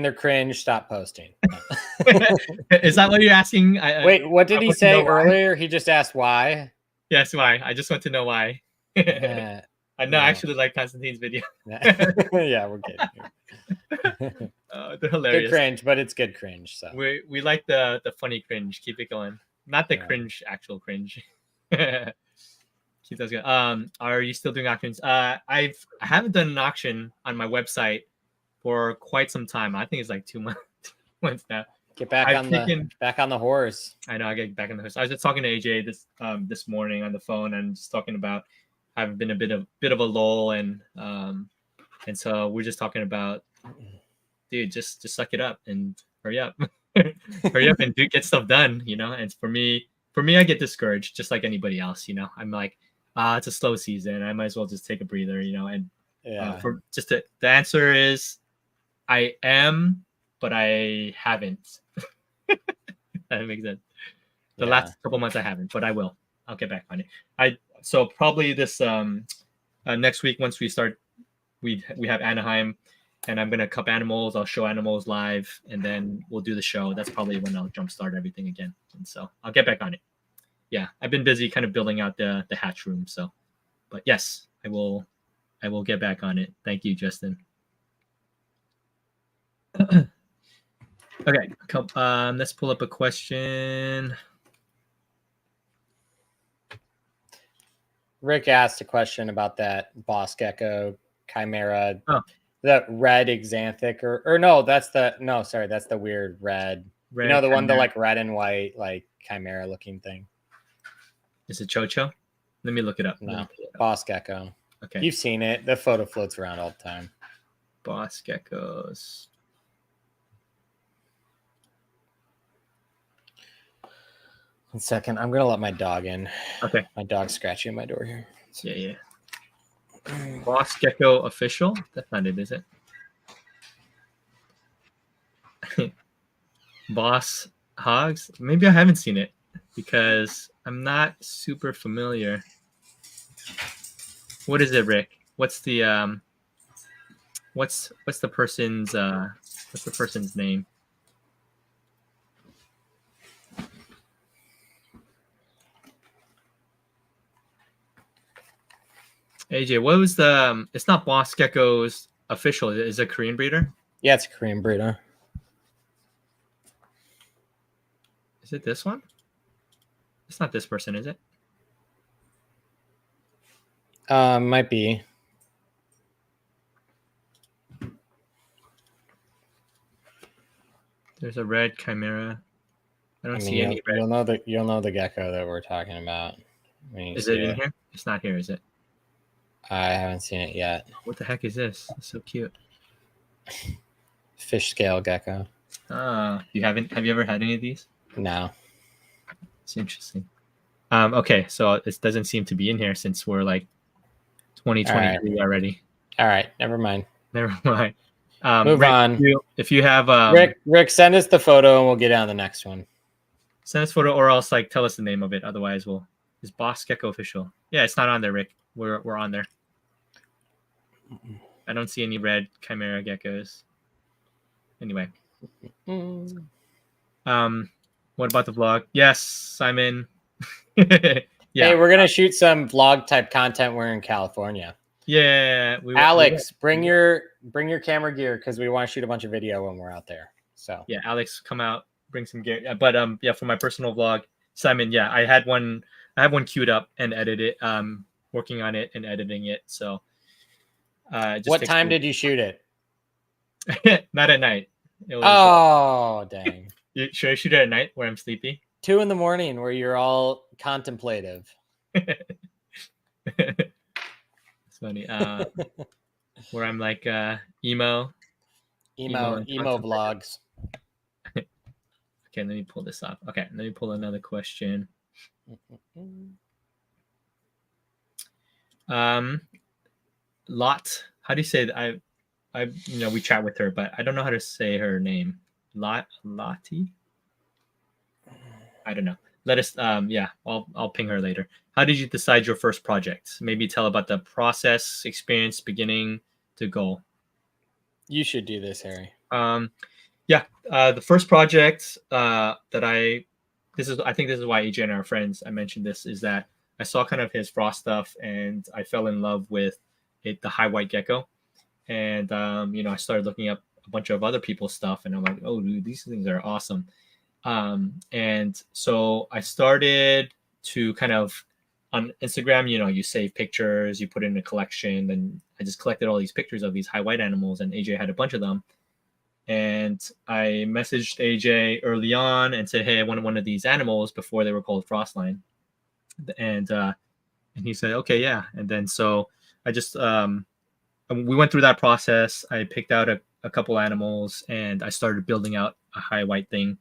They're cringe. Stop posting. Is that what you're asking? Wait, what did he say earlier? He just asked why. Yes, why? I just want to know why. I actually like Constantine's video. Yeah, we're good. They're hilarious. Good cringe, but it's good cringe. So we like the funny cringe. Keep it going. Not the cringe, actual cringe. Keep those going. Are you still doing auctions? I haven't done an auction on my website for quite some time. I think it's like 2 months now. Get back on the horse. I know, I get back on the horse. I was just talking to AJ this morning on the phone, and just talking about I've been a bit of a lull, and so we're just talking about, dude, just suck it up and hurry up, and get stuff done, And for me, I get discouraged just like anybody else, I'm like, it's a slow season. I might as well just take a breather, And the answer is, I am, but I haven't. That makes sense. The last couple months I haven't, but I will. I'll get back on it. So probably this next week, once we start, we have Anaheim, and I'm gonna cup animals. I'll show animals live, and then we'll do the show. That's probably when I'll jumpstart everything again. And so I'll get back on it. Yeah, I've been busy kind of building out the hatch room. So, but yes, I will get back on it. Thank you, Justin. Okay, let's pull up a question. Rick asked a question about that boss gecko chimera. Oh. The red Axanthic or no, that's the weird red. You know, the one, the like red and white, like chimera looking thing. Is it Chocho? Let me look it up. No, boss gecko. Okay. You've seen it. The photo floats around all the time. Boss geckos. One second. I'm going to let my dog in. Okay. My dog's scratching at my door here. Yeah. Boss gecko official? That's not it, is it? Boss hogs? Maybe I haven't seen it because I'm not super familiar. What is it, Rick? What's the what's the person's name? AJ, what was the it's not Boss Gecko's official, is it a Korean breeder? Yeah, it's a Korean breeder. Is it this one? It's not this person, is it? Might be. There's a red chimera. I don't see any red. You'll know the gecko that we're talking about. Is it in here? It's not here, is it? I haven't seen it yet. What the heck is this? It's so cute. Fish scale gecko. You haven't? Have you ever had any of these? No. It's interesting. Okay, so it doesn't seem to be in here since we're like 2023 already. All right, never mind. Never mind. Move Rick, on. If you have Rick, send us the photo and we'll get on the next one. Send us photo, or else like tell us the name of it. Otherwise, we'll. Is Boss Gecko official? Yeah, it's not on there, Rick. We're on there. I don't see any red chimera geckos. Anyway. What about the vlog? Yes, Simon. Yeah. Hey, we're gonna shoot some vlog type content. We're in California. Yeah. Alex, bring your camera gear because we want to shoot a bunch of video when we're out there. So yeah, Alex, come out, bring some gear. But yeah, for my personal vlog, Simon, yeah, I have one queued up and edited, working on it and editing it. So what time did you shoot it? Not at night. It was, dang. Should I shoot it at night where I'm sleepy? 2 a.m. where you're all contemplative. It's funny. Where I'm like emo vlogs. Okay, let me pull this up. Okay, let me pull another question. Lot. How do you say that? We chat with her, but I don't know how to say her name. Lottie. I don't know. Let us. Yeah, I'll ping her later. How did you decide your first project? Maybe tell about the process, experience, beginning to goal. You should do this, Harry. Yeah. The first project that I think this is why AJ and our friends, I mentioned this, is that I saw kind of his frost stuff and I fell in love with the high white gecko. And, I started looking up a bunch of other people's stuff and I'm like, oh, dude, these things are awesome. And so I started to kind of on Instagram, you save pictures, you put it in a collection. Then I just collected all these pictures of these high white animals and AJ had a bunch of them. And I messaged AJ early on and said, hey, I wanted one of these animals before they were called Frostline. And he said, okay, yeah. And then so I just, we went through that process. I picked out a couple animals and I started building out a high white thing,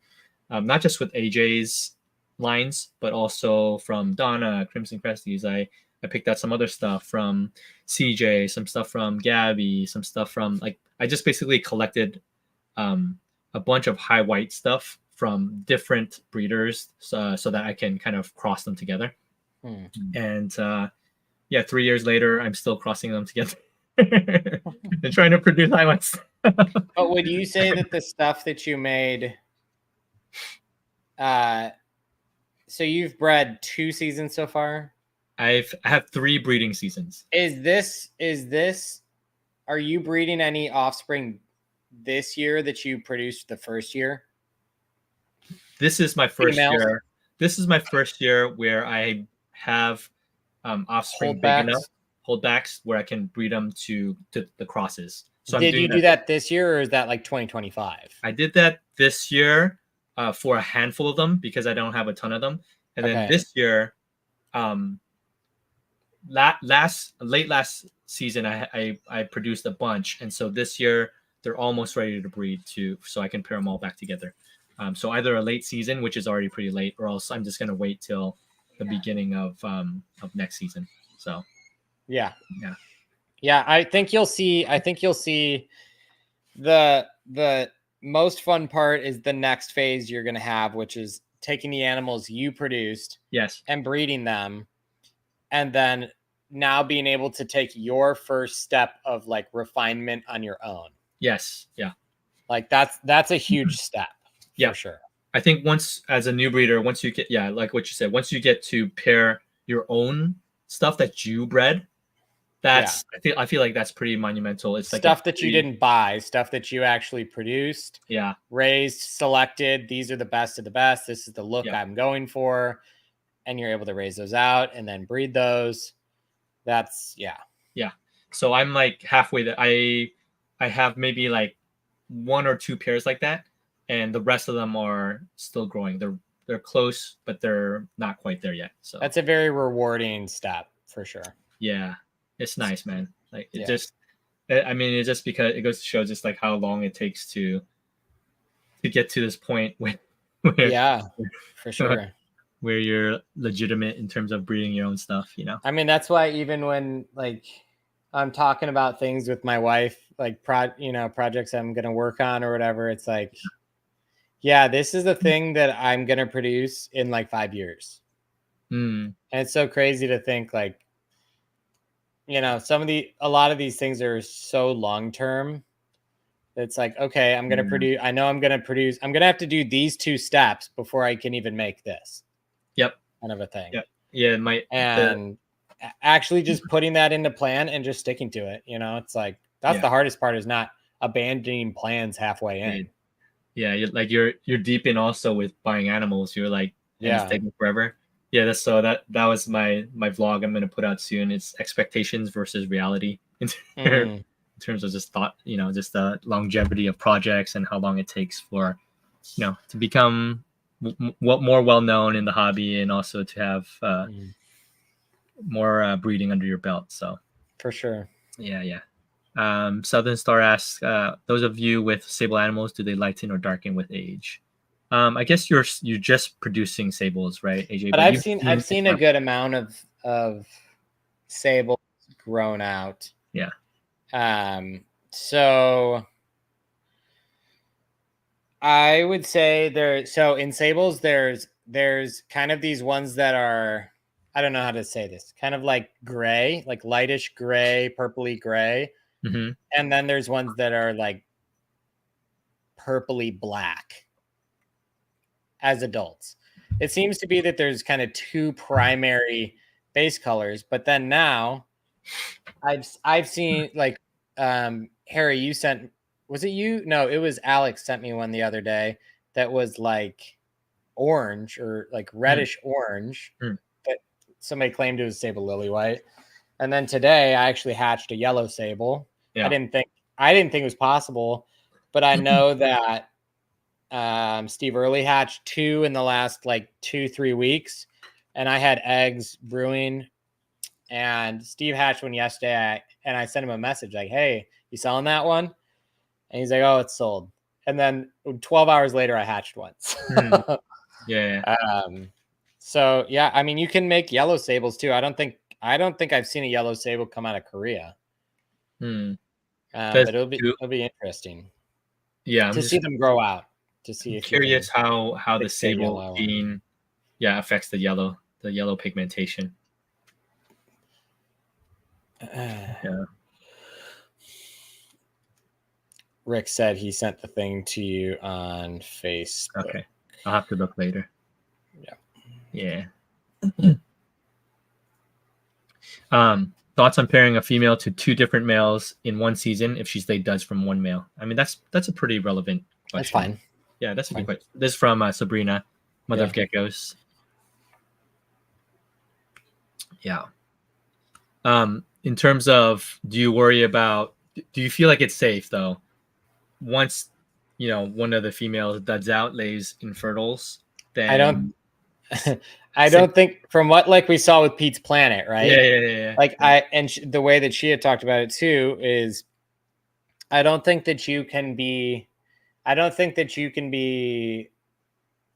not just with AJ's lines, but also from Donna, Crimson Cresties. I picked out some other stuff from CJ, some stuff from Gabby, some stuff from I just basically collected a bunch of high white stuff from different breeders so that I can kind of cross them together. And 3 years later, I'm still crossing them together and trying to produce high whites. But would you say that the stuff that you made, so you've bred 2 seasons so far? I have 3 breeding seasons. Are you breeding any offspring this year that you produced the first year? This is my first year. This is my first year where I have offspring big enough, holdbacks, where I can breed them to the crosses. So Did you do that this year, or is that like 2025? I did that this year for a handful of them because I don't have a ton of them. And then this year, late last season, I produced a bunch, and so this year they're almost ready to breed too, so I can pair them all back together. So either a late season, which is already pretty late, or else I'm just gonna wait till the beginning of next season. So yeah. Yeah, I think you'll see. The most fun part is the next phase you're gonna have, which is taking the animals you produced, yes, and breeding them, and then now being able to take your first step of like refinement on your own. yes, yeah. Like that's a huge step for sure. I think once as a new breeder, once you get like what you said, once you get to pair your own stuff that you bred, that's I feel like that's pretty monumental. It's stuff like that you didn't buy, stuff that you actually produced, raised, selected. These are the best of the best. This is the look I'm going for, and you're able to raise those out and then breed those. That's yeah. So I'm like halfway there. I have maybe like 1 or 2 pairs like that, and the rest of them are still growing. They're close, but they're not quite there yet. So that's a very rewarding step for sure. Yeah, it's nice, man. Like it just, I mean, it's just because it goes to show just like how long it takes to get to this point where for sure, where you're legitimate in terms of breeding your own stuff. You know, I mean, that's why even when like I'm talking about things with my wife, like projects I'm gonna work on or whatever, it's like, yeah, this is the thing that I'm gonna produce in like 5 years. And it's so crazy to think like, you know, a lot of these things are so long term. It's like, okay, I'm gonna produce. I know I'm gonna produce. I'm gonna have to do these 2 steps before I can even make this. Yep. Kind of a thing. Yeah. Actually just putting that into plan and just sticking to it. You know, it's like that's the hardest part, is not abandoning plans halfway in. Yeah, you're deep in also with buying animals. You're like, it's taking forever. Yeah, that was my vlog I'm gonna put out soon. It's expectations versus reality in terms of just thought, you know, just the longevity of projects and how long it takes for, you know, to become more well known in the hobby, and also to have more breeding under your belt. So for sure. Yeah. Southern Star asks, those of you with sable animals, do they lighten or darken with age? I guess you're just producing sables, right, AJ? But I've seen a good amount of sables grown out. Yeah. So I would say so in sables there's kind of these ones that are, I don't know how to say this, kind of like gray, like lightish gray, purpley gray. And then there's ones that are like purpley black as adults. It seems to be that there's kind of 2 primary base colors, but then now I've seen like Harry, you sent, was it you? No, it was Alex sent me one the other day that was like orange or like reddish orange that somebody claimed it was sable lily white. And then today I actually hatched a yellow sable. I didn't think it was possible, but I know that Steve Early hatched 2 in the last like 2-3 weeks, and I had eggs brewing, and Steve hatched one yesterday, and I sent him a message like, hey, you selling that one? And he's like, oh, it's sold. And then 12 hours later I hatched once. So yeah, I mean, you can make yellow sables too. I don't think I've seen a yellow sable come out of Korea. But it'll be interesting. Yeah, to see them grow out. To see if curious how the sable gene affects the yellow pigmentation. Rick said he sent the thing to you on Facebook. Okay, I'll have to look later. Yeah. Thoughts on pairing a female to 2 different males in one season if she's laid duds from one male? I mean, that's a pretty relevant question. That's fine. Yeah, that's a good question. This is from Sabrina, mother of geckos. Yeah. In terms of, do you worry about Do you feel like it's safe though? Once one of the females duds out, lays infertiles, I don't. then I say, don't think from what like we saw with Pete's Planet, right? yeah. Like the way that she had talked about it too is, I don't think that you can be. I don't think that you can be.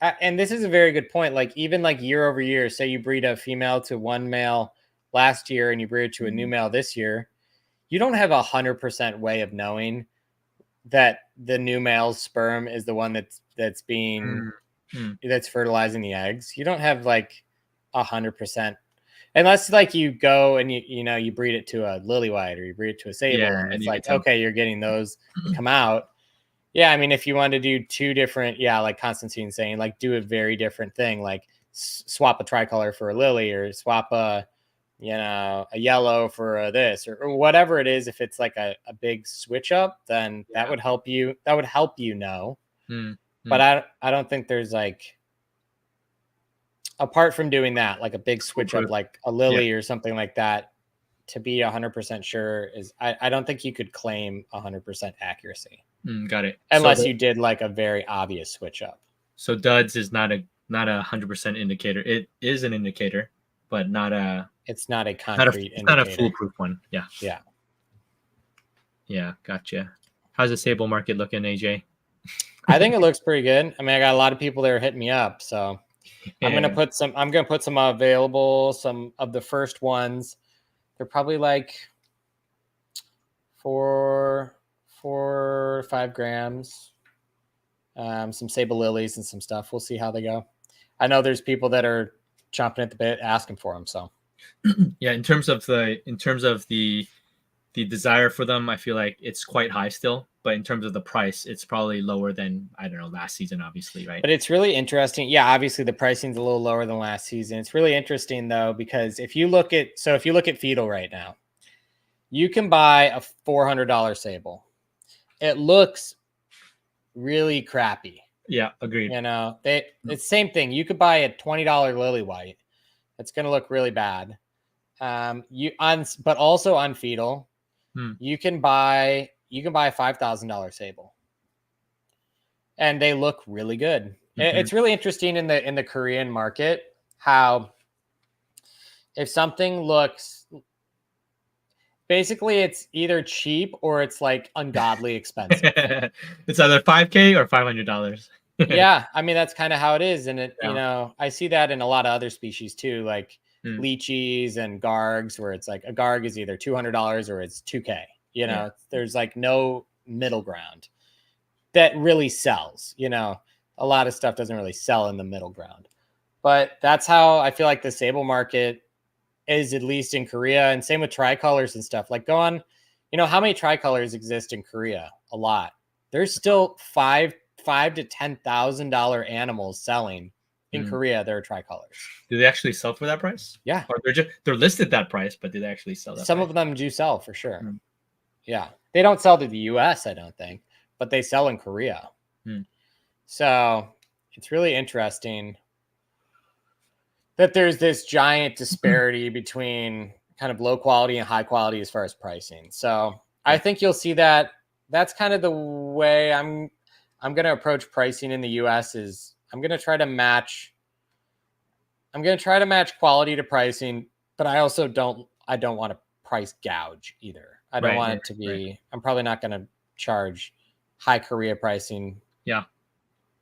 And this is a very good point. Like even like year over year, say you breed a female to one male last year and you breed it to a new male this year, you don't have 100% way of knowing that the new male's sperm is the one that's being that's fertilizing the eggs. You don't have like 100%, unless like you go and you breed it to a lily white or you breed it to a sable, Yeah, and and it's you can like, tell. okay, you're getting those that come out. Yeah, I mean, if you want to do two different, like Constantine saying, like do a very different thing, like swap a tricolor for a lily or swap a yellow for this or whatever it is. If it's like a big switch up, then that would help you. That would help know. But I don't think there's like, apart from doing that, like a big switch up, like a lily or something like that, to be 100% sure is, I don't think you could claim 100% accuracy. Got it. Unless you did like a very obvious switch up. So duds is not a 100% indicator. It is an indicator, but not a. It's not a concrete indicator. Not a foolproof one. Yeah. Yeah. Gotcha. How's the Sable market looking, AJ? I think it looks pretty good. I mean, I got a lot of people that are hitting me up, so I'm gonna put some available. Some of the first ones, they're probably like 4 or 5 grams. Some Sable lilies and some stuff. We'll see how they go. I know there's people that are chomping at the bit asking for them. So yeah, in terms of the desire for them, I feel like it's quite high still. But in terms of the price, it's probably lower than, I don't know, last season, obviously, right? But it's really interesting. Yeah, obviously the pricing's a little lower than last season. It's really interesting though, because if you look at fetal right now, you can buy a $400 Sable. It looks really crappy. Yeah, agreed. It's the same thing. You could buy a $20 lily white. It's going to look really bad. But also on fetal, you can buy a $5,000 Sable, and they look really good. It's really interesting in the Korean market how if something looks, basically it's either cheap or it's like ungodly expensive. It's either $5K or $500. Yeah, I mean that's kind of how it is, and I see that in a lot of other species too, like leechies and gargs, where it's like a garg is either $200 or it's $2K. There's like no middle ground that really sells. A lot of stuff doesn't really sell in the middle ground, but that's how I feel like the Sable market is, at least in Korea, and same with tricolors and stuff. Like go on, how many tricolors exist in Korea? A lot. There's still $5,000 to $10,000 animals selling in Korea. They're tricolors. Do they actually sell for that price? Yeah. Or they're listed that price, but do they actually sell that? Some of them do sell for sure. Yeah. They don't sell to the US, I don't think, but they sell in Korea. So it's really interesting that there's this giant disparity between kind of low quality and high quality as far as pricing. So I think you'll see that. That's kind of the way I'm going to approach pricing in the US. Is I'm going to try to match quality to pricing, but I also don't want to price gouge either. I don't want it to be, I'm probably not going to charge high Korea pricing. Yeah.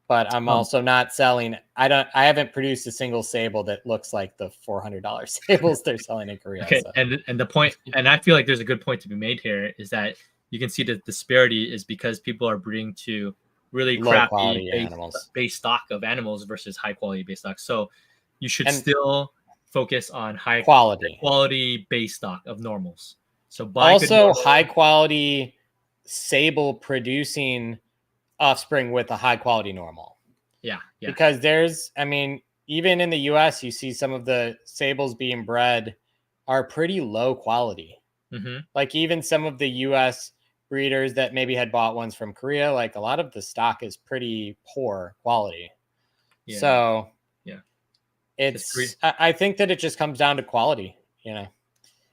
But I'm also not selling. I haven't produced a single Sable that looks like the $400 Sables they're selling in Korea. Okay. So. And the point, and I feel like there's a good point to be made here, is that you can see the disparity is because people are breeding to really crappy base stock of animals versus high quality base stock. So you should still focus on high quality base stock of normals. So also high quality Sable producing offspring with a high quality normal. Yeah. Because even in the US, you see some of the Sables being bred are pretty low quality. Like even some of the US breeders that maybe had bought ones from Korea, like a lot of the stock is pretty poor quality. Yeah. So I think that it just comes down to quality,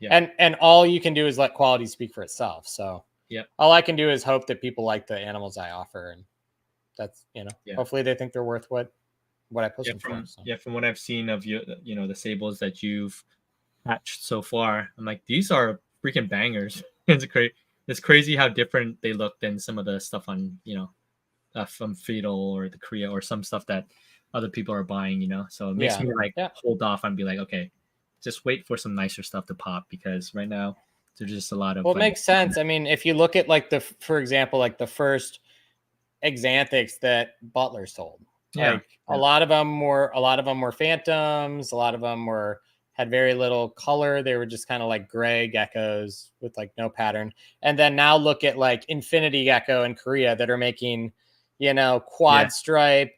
and all you can do is let quality speak for itself. So Yep. All I can do is hope that people like the animals I offer, and that's hopefully they think they're worth what I post them for. So. Yeah, from what I've seen of the sables that you've hatched so far, I'm like, these are freaking bangers. It's crazy how different they look than some of the stuff on from Fetal or the Korea or some stuff that other people are buying. So it makes me hold off and be like, okay, just wait for some nicer stuff to pop, because right now there's just a lot of. Well, it makes sense. I mean, if you look at for example, like the first Axanthics that Butler sold, a lot of them were phantoms. A lot of them had very little color. They were just kind of like gray geckos with like no pattern. And then now look at like Infinity Gecko in Korea that are making, quad stripe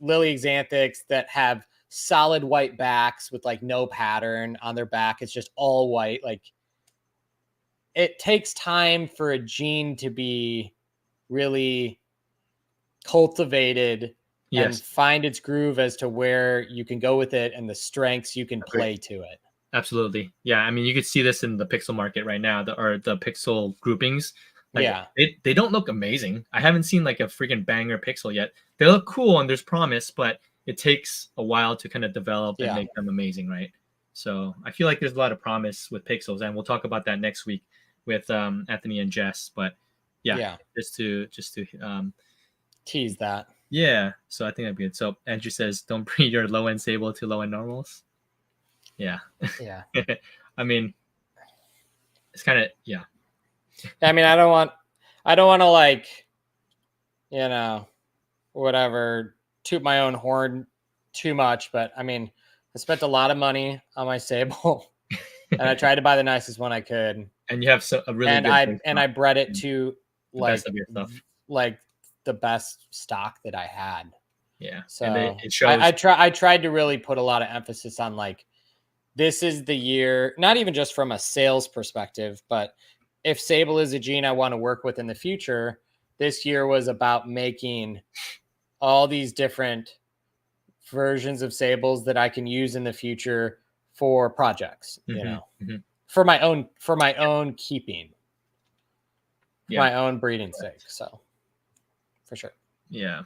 lily Axanthics that have solid white backs with like no pattern on their back. It's just all white. Like, it takes time for a gene to be really cultivated and find its groove as to where you can go with it and the strengths you can play to it. Absolutely. Yeah. I mean, you could see this in the pixel market right now, the pixel groupings. Like, they don't look amazing. I haven't seen like a freaking banger pixel yet. They look cool and there's promise, but it takes a while to kind of develop and make them amazing, right? So I feel like there's a lot of promise with pixels, and we'll talk about that next week with Anthony and Jess. But just to tease that. Yeah, so I think that'd be good. So Andrew says, don't breed your low-end Sable to low-end normals. Yeah. Yeah. I mean, it's kind of, I mean, I don't want to like, whatever, toot my own horn too much, but I mean, I spent a lot of money on my Sable and I tried to buy the nicest one I could. And you have a really I bred it to like the best stock that I had. Yeah. So it shows. I tried to really put a lot of emphasis on like, this is the year, not even just from a sales perspective, but if Sable is a gene I want to work with in the future, this year was about making all these different versions of Sables that I can use in the future for projects, for my own keeping, my own breeding sake. So for sure. Yeah.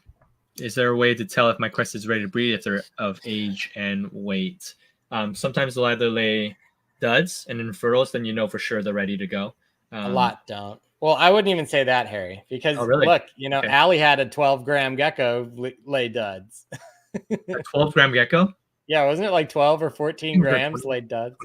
Is there a way to tell if my Crested is ready to breed if they're of age and weight? Sometimes they'll either lay duds and infertile, then for sure they're ready to go. A lot don't. Well, I wouldn't even say that, Harry, because look, Allie had a 12-gram gecko lay duds. A 12-gram gecko? Yeah, wasn't it like 12 or 14 grams laid duds?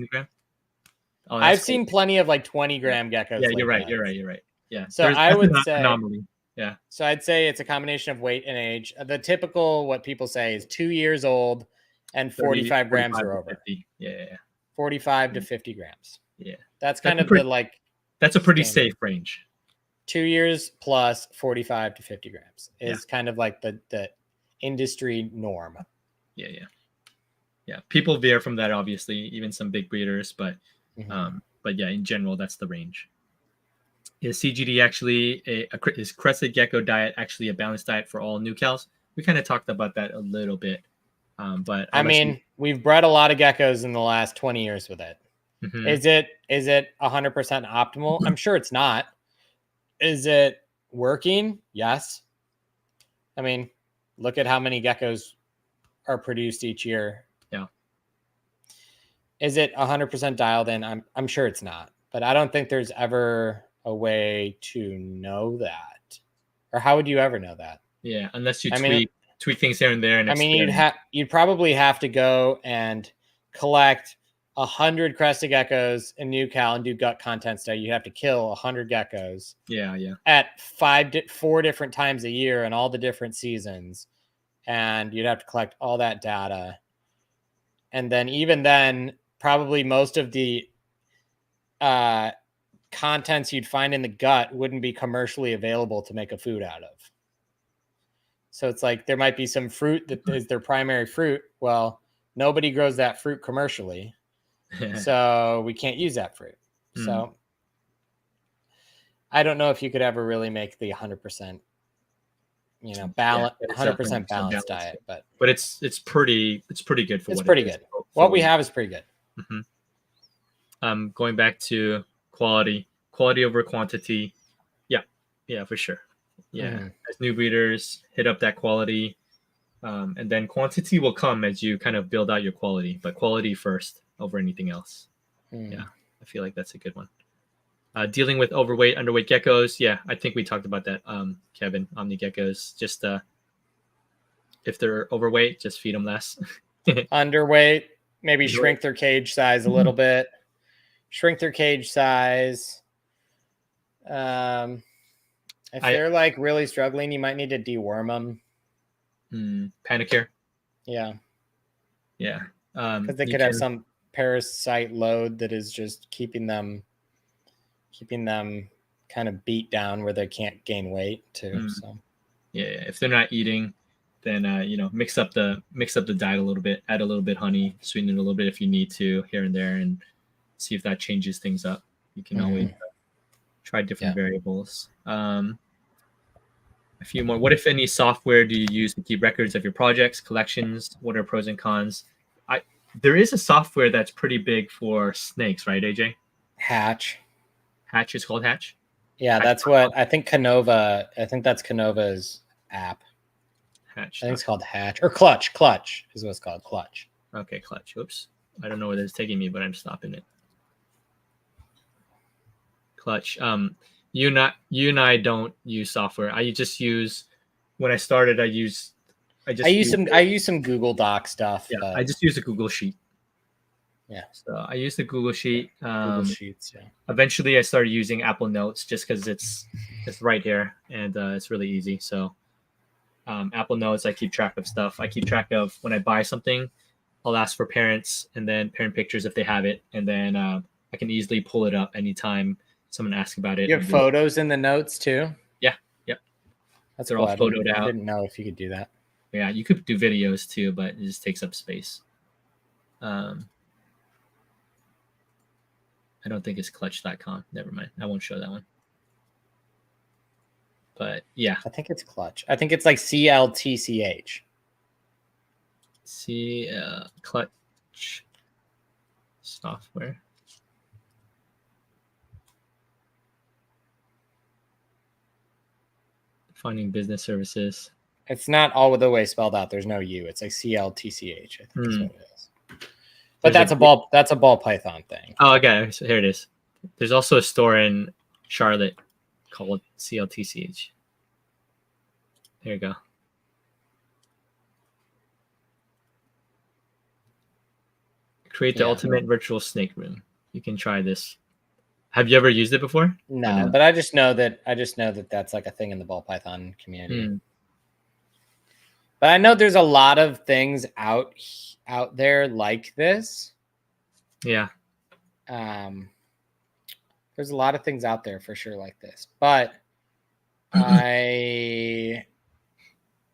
Oh, I've seen plenty of like 20-gram geckos. Yeah, you're right. Yeah. So I would say anomaly. Yeah. So I'd say it's a combination of weight and age. The typical, what people say, is 2 years old and 45 grams or over. 50. Yeah. 45 to 50 grams. Yeah. That's kind of the like. That's a pretty safe range. 2 years plus 45 to 50 grams is kind of like the industry norm. Yeah. People veer from that, obviously, even some big breeders, but yeah, in general, that's the range. Is CGD actually is Crested Gecko diet actually a balanced diet for all new cows? We kind of talked about that a little bit, but I mean, we've bred a lot of geckos in the last 20 years with it. Is it 100% optimal? I'm sure it's not. Is it working? Yes. I mean, look at how many geckos are produced each year. Yeah. Is it 100% dialed in? I'm sure it's not, but I don't think there's ever a way to know that. Or how would you ever know that? Yeah, unless you tweak things here and there. And I mean, you'd probably have to go and collect 100 Crested geckos in new cal and do gut content study. You have to kill 100 geckos. Yeah. At 4 different times a year and all the different seasons, and you'd have to collect all that data. And then even then, probably most of the contents you'd find in the gut wouldn't be commercially available to make a food out of. So it's like there might be some fruit that is their primary fruit. Well, nobody grows that fruit commercially. So we can't use that fruit. So I don't know if you could ever really make the 100%, 100% balanced diet, but it's pretty good for it's pretty good. What we have is pretty good. Going back to quality over quantity. Yeah, for sure. Yeah, Mhm. as new breeders, hit up that quality, and then quantity will come as you kind of build out your quality, but quality first over anything else. Yeah, I feel like that's a good one. Dealing with overweight, underweight geckos. Yeah, I think we talked about that, Kevin, on the geckos. Just if they're overweight, just feed them less. Underweight, maybe Underweight. shrink their cage size a little bit. Shrink their cage size. If they're like really struggling, you might need to deworm them. Panicare. Yeah. Yeah. Because they could have some parasite load that is just keeping them kind of beat down where they can't gain weight too. So yeah, if they're not eating, then mix up the diet a little bit, add a little bit honey, sweeten it a little bit if you need to here and there, and see if that changes things up. You can always try different variables. A few more. What, if any, software do you use to keep records of your projects, collections? What are pros and cons? There is a software that's pretty big for snakes, right, AJ? Hatch. Hatch is called Hatch? Yeah, Hatch. that's what I think. Canova. I think that's Canova's app. Hatch. I think it's called Hatch or Clutch. Clutch is what it's called. Clutch. Okay, Clutch. Oops. I don't know where it's taking me, but I'm stopping it. Clutch. You and I don't use software. I just use, when I started, I use some Google Doc stuff. Yeah, I just use a Google Sheet. Yeah. So I use the Google Sheet. Google Sheets. Yeah. Eventually, I started using Apple Notes just because it's right here and it's really easy. So Apple Notes, I keep track of stuff. I keep track of when I buy something. I'll ask for parents and then parent pictures if they have it, and then I can easily pull it up anytime someone asks about it. You have photos in the notes too? Yeah. Yep. They're all photoed out. I didn't know if you could do that. Yeah, you could do videos too, but it just takes up space. I don't think it's clutch.com. Never mind. I won't show that one. But yeah. I think it's Clutch. I think it's like CLTCH. Clutch software. Finding business services. It's not all the way spelled out. There's no U. It's like CLTCH. I think that's what it is. But that's a ball python thing. Oh, okay. So here it is. There's also a store in Charlotte called CLTCH. There you go. Create the ultimate virtual snake room. You can try this. Have you ever used it before? No, but I just know that that's like a thing in the ball python community. But I know there's a lot of things out there like this. Yeah. There's a lot of things out there for sure like this. But I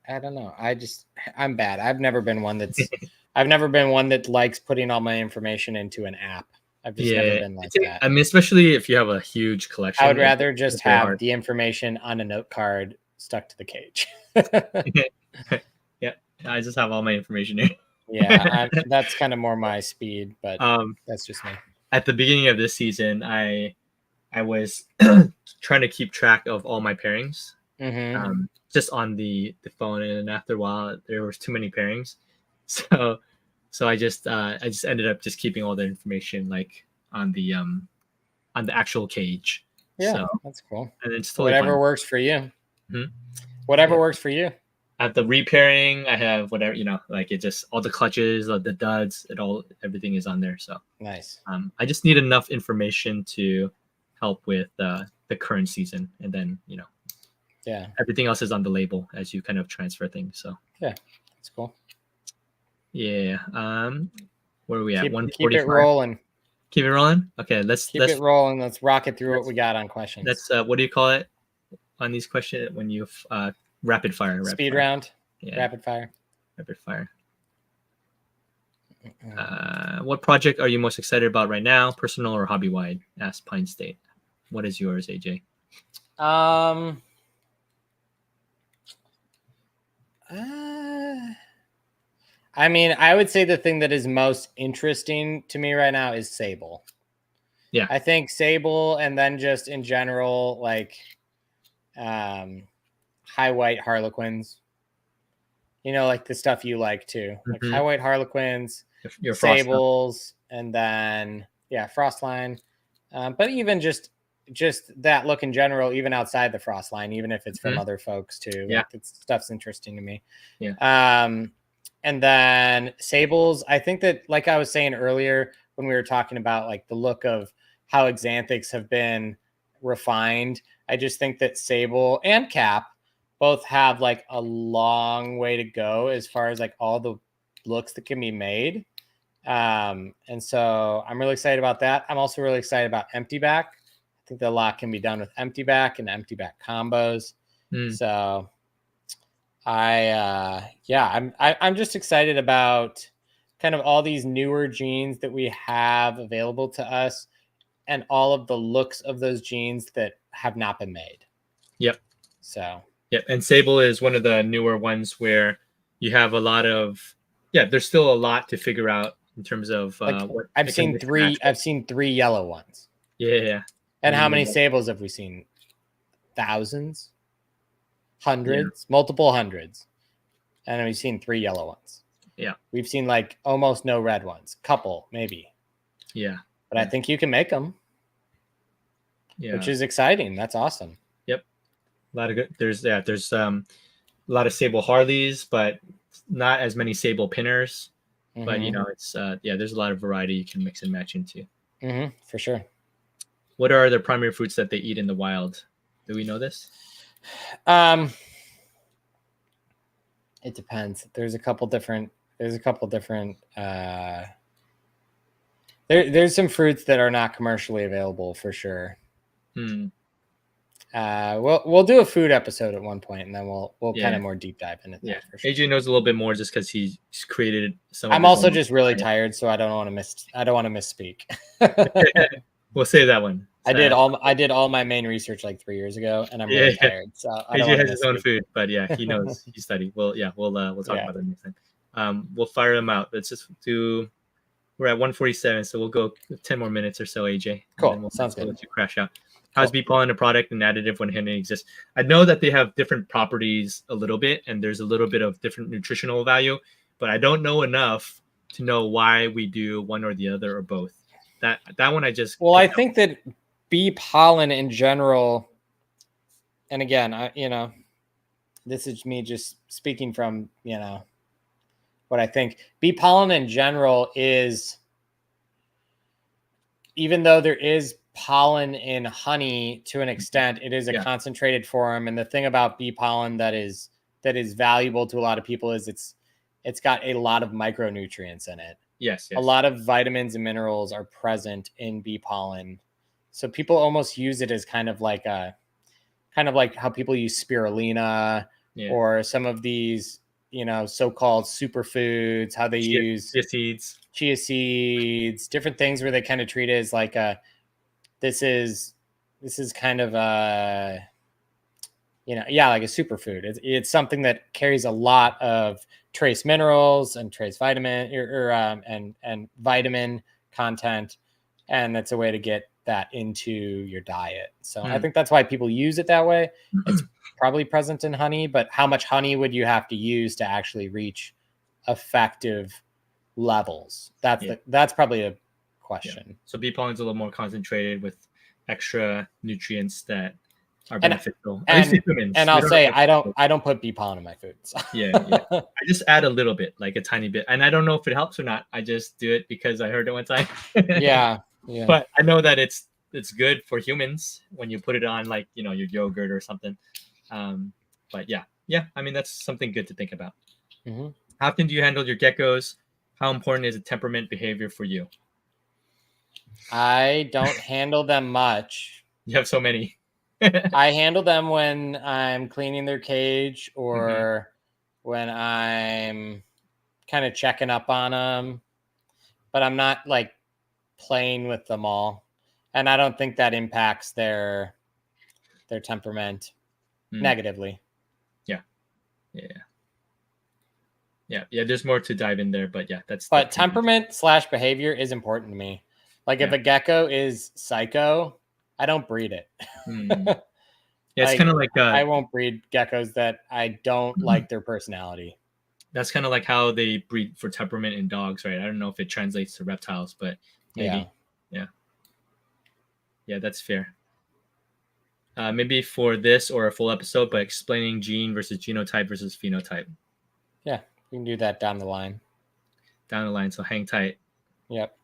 don't know. I'm bad. I've never been one that likes putting all my information into an app. I've just never been like that. I mean, especially if you have a huge collection. I would rather just have the information on a note card stuck to the cage. Yeah, I just have all my information here. Yeah, that's kind of more my speed, but that's just me. At the beginning of this season, I was trying to keep track of all my pairings, just on the phone, and after a while, there was too many pairings, so I just ended up just keeping all the information like on the actual cage. Yeah, so, that's cool. And it's totally whatever fine. Works for you. Whatever works for you. At the repairing, I have whatever, like it just all the clutches, the duds, everything is on there. So nice. I just need enough information to help with the current season, and then everything else is on the label as you kind of transfer things. So yeah, that's cool. Yeah. Where are we at? Keep it rolling. Keep it rolling. Okay, let's keep it rolling. Let's rock it through what we got on questions. That's what do you call it on these questions when you rapid fire? Speed round. Yeah. Rapid fire. Rapid fire. What project are you most excited about right now, personal or hobby wide? Asked Pine State. What is yours, AJ? I mean, I would say the thing that is most interesting to me right now is Sable. Yeah. I think Sable, and then just in general, like high white harlequins. You know, like the stuff you like too, like high white harlequins, Your sables, and then frostline. But even just that look in general, even outside the frost line, even if it's from other folks too. Yeah. Like it's stuff's interesting to me. Yeah. And then sables, I think that, like I was saying earlier when we were talking about like the look of how Axanthics have been refined, I just think that Sable and Cap both have like a long way to go as far as like all the looks that can be made. And so I'm really excited about that. I'm also really excited about empty back. I think that a lot can be done with empty back and empty back combos. So I'm just excited about kind of all these newer genes that we have available to us and all of the looks of those genes that have not been made. Yep. So yep. And Sable is one of the newer ones where you have a lot of there's still a lot to figure out in terms of what I've seen 3 yellow ones. Yeah. And how many sables have we seen? Thousands, hundreds, multiple hundreds. And we've seen 3 yellow ones. Yeah. We've seen like almost no red ones. Couple, maybe. Yeah. But I think you can make them. Yeah. Which is exciting. That's awesome. Yep. A lot of good. There's a lot of Sable Harleys, but not as many Sable Pinners. But it's there's a lot of variety you can mix and match into. For sure. What are the primary fruits that they eat in the wild? Do we know this? It depends. There's a couple different. There's some fruits that are not commercially available for sure. We'll do a food episode at one point, and then we'll kind of more deep dive into that. For sure. AJ knows a little bit more just because he's created some. I'm also just really tired, so I don't want to misspeak. We'll save that one. I did all my main research like 3 years ago, and I'm really tired. So AJ has his own food, but he knows he studied. Well, we'll talk about that next time. We'll fire them out. Let's just do. We're at 1:47, so we'll go 10 more minutes or so, AJ. Cool. Sounds good. Let you crash out. How's bee pollen a product and additive when honey exists? I know that they have different properties a little bit, and there's a little bit of different nutritional value, but I don't know enough to know why we do one or the other or both. That one I just. Well, I think that bee pollen in general, and again, this is me just speaking from what I think. Bee pollen in general is, even though there is pollen in honey to an extent, it is a concentrated form. And the thing about bee pollen that is valuable to a lot of people is it's got a lot of micronutrients in it. Yes. A lot of vitamins and minerals are present in bee pollen. So people almost use it as kind of like how people use spirulina or some of these, so-called superfoods, how they use chia seeds, different things where they kind of treat it as like this is kind of like a superfood. It's something that carries a lot of trace minerals and trace vitamin and vitamin content, and that's a way to get that into your diet. So I think that's why people use it that way. It's probably present in honey, but how much honey would you have to use to actually reach effective levels? That's probably a question. Yeah. So bee pollen's a little more concentrated with extra nutrients that are beneficial. And I'll say I don't put bee pollen in my foods. I just add a little bit, like a tiny bit, and I don't know if it helps or not. I just do it because I heard it one time. Yeah. But I know that it's good for humans when you put it on like your yogurt or something. But I mean that's something good to think about. How often do you handle your geckos? How important is the temperament behavior for you? I don't handle them much. You have so many. I handle them when I'm cleaning their cage or when I'm kind of checking up on them, but I'm not like playing with them all. And I don't think that impacts their temperament negatively. Yeah. There's more to dive in there, but But temperament / behavior is important to me. Like if a gecko is psycho, I don't breed it. Yeah, it's kind of like I won't breed geckos that I don't like their personality. that's kind of like how they breed for temperament in dogs, right? I don't know if it translates to reptiles, but maybe. Yeah, that's fair. Maybe for this or a full episode, but explaining gene versus genotype versus phenotype. Yeah, you can do that down the line. Down the line, so hang tight. Yep.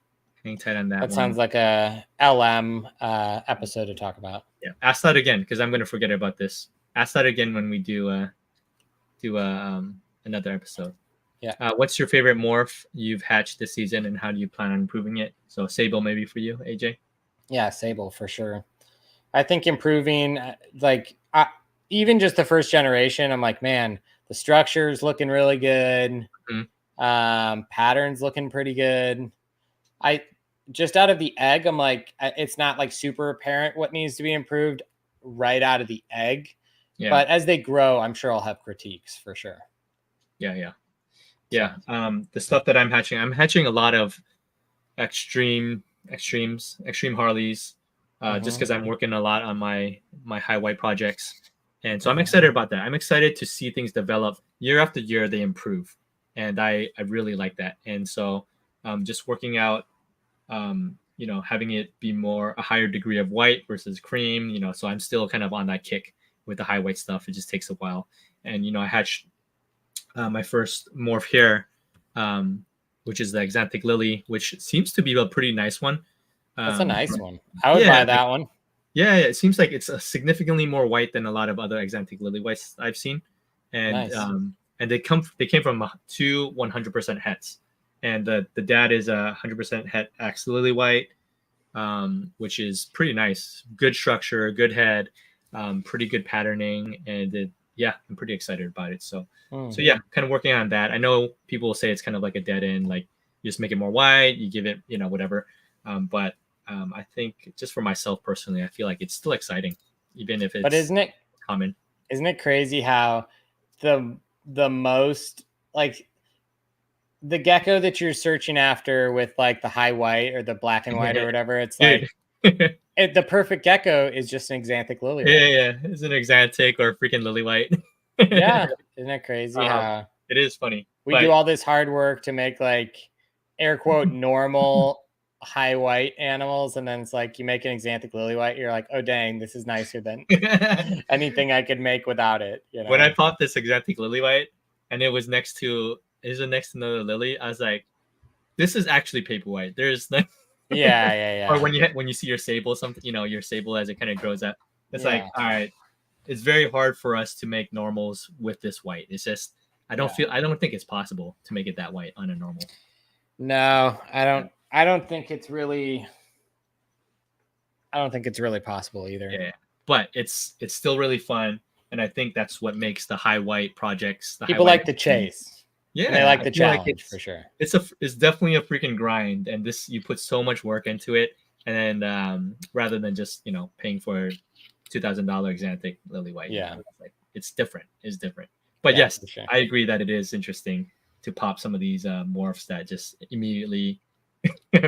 Hang tight on that That one. sounds like a LM episode to talk about. Yeah, ask that again because I'm going to forget about this. Ask that again when we do another episode. Yeah. What's your favorite morph you've hatched this season, and how do you plan on improving it? So Sable maybe for you, AJ. Yeah, Sable for sure. I think improving, like even just the first generation, I'm like, man, the structure's looking really good. Patterns looking pretty good. I just out of the egg, I'm like, it's not like super apparent what needs to be improved right out of the egg. Yeah. But as they grow, I'm sure I'll have critiques for sure. Yeah. The stuff that I'm hatching a lot of extreme Harleys, just because I'm working a lot on my high white projects, and so I'm excited about that. I'm excited to see things develop year after year. They improve, and I really like that. And so just working out, having it be a higher degree of white versus cream, so I'm still kind of on that kick with the high white stuff. It just takes a while. And I hatched my first morph here, which is the Axanthic lily, which seems to be a pretty nice one. That's a nice one. I would buy that one. Yeah, it seems like it's significantly more white than a lot of other Axanthic lily whites I've seen. And nice. And they came from 2 100% hets. And the dad is a 100% het Axe lily white, which is pretty nice. Good structure, good head, pretty good patterning, and I'm pretty excited about it. So yeah, kind of working on that. I know people will say it's kind of like a dead end, like you just make it more white, you give it, whatever. But I think just for myself personally, I feel like it's still exciting, even if it's isn't it common? Isn't it crazy how the most like the gecko that you're searching after with like the high white or the black and white or whatever, it's like the perfect gecko is just an Axanthic lily white. Yeah, it's an Axanthic or freaking lily white. Yeah, isn't it crazy how it is funny? We do all this hard work to make like air quote normal high white animals, and then it's like you make an Axanthic lily white, you're like, oh dang, this is nicer than anything I could make without it. When I popped this Axanthic lily white and it was next to another lily, I was like, this is actually paper white. There's no yeah. Or when you see your Sable, something, your Sable as it kind of grows up, it's like, all right, it's very hard for us to make normals with this white. It's just I don't think it's possible to make it that white on a normal. No, I don't think it's really possible either. Yeah, but it's still really fun, and I think that's what makes the high white projects. People like the chase. Yeah, and they like the challenge for sure. It's definitely a freaking grind, and you put so much work into it, and then rather than just paying for $2,000 Axanthic lily white, it's different. It's different. But yes, sure. I agree that it is interesting to pop some of these morphs that just immediately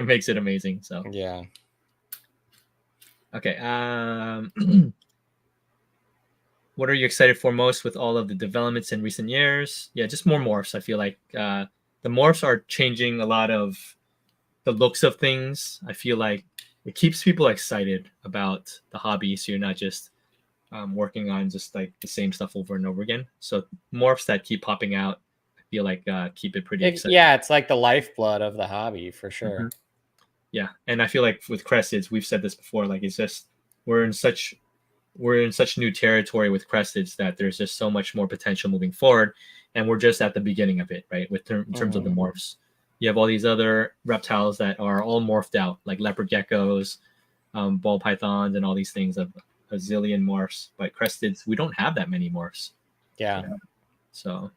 makes it amazing. So yeah. Okay. What are you excited for most with all of the developments in recent years? Yeah, just more morphs. I feel like the morphs are changing a lot of the looks of things. I feel like it keeps people excited about the hobby, so you're not just working on just like the same stuff over and over again. So morphs that keep popping out, I feel like keep it pretty exciting. Yeah, it's like the lifeblood of the hobby for sure. Mm-hmm. Yeah, and I feel like with Cresteds, we've said this before, like it's just we're in such new territory with Cresteds that there's just so much more potential moving forward, and we're just at the beginning of it, right? In terms of the morphs, you have all these other reptiles that are all morphed out, like leopard geckos, ball pythons, and all these things of a zillion morphs. But Cresteds, we don't have that many morphs. Yeah. So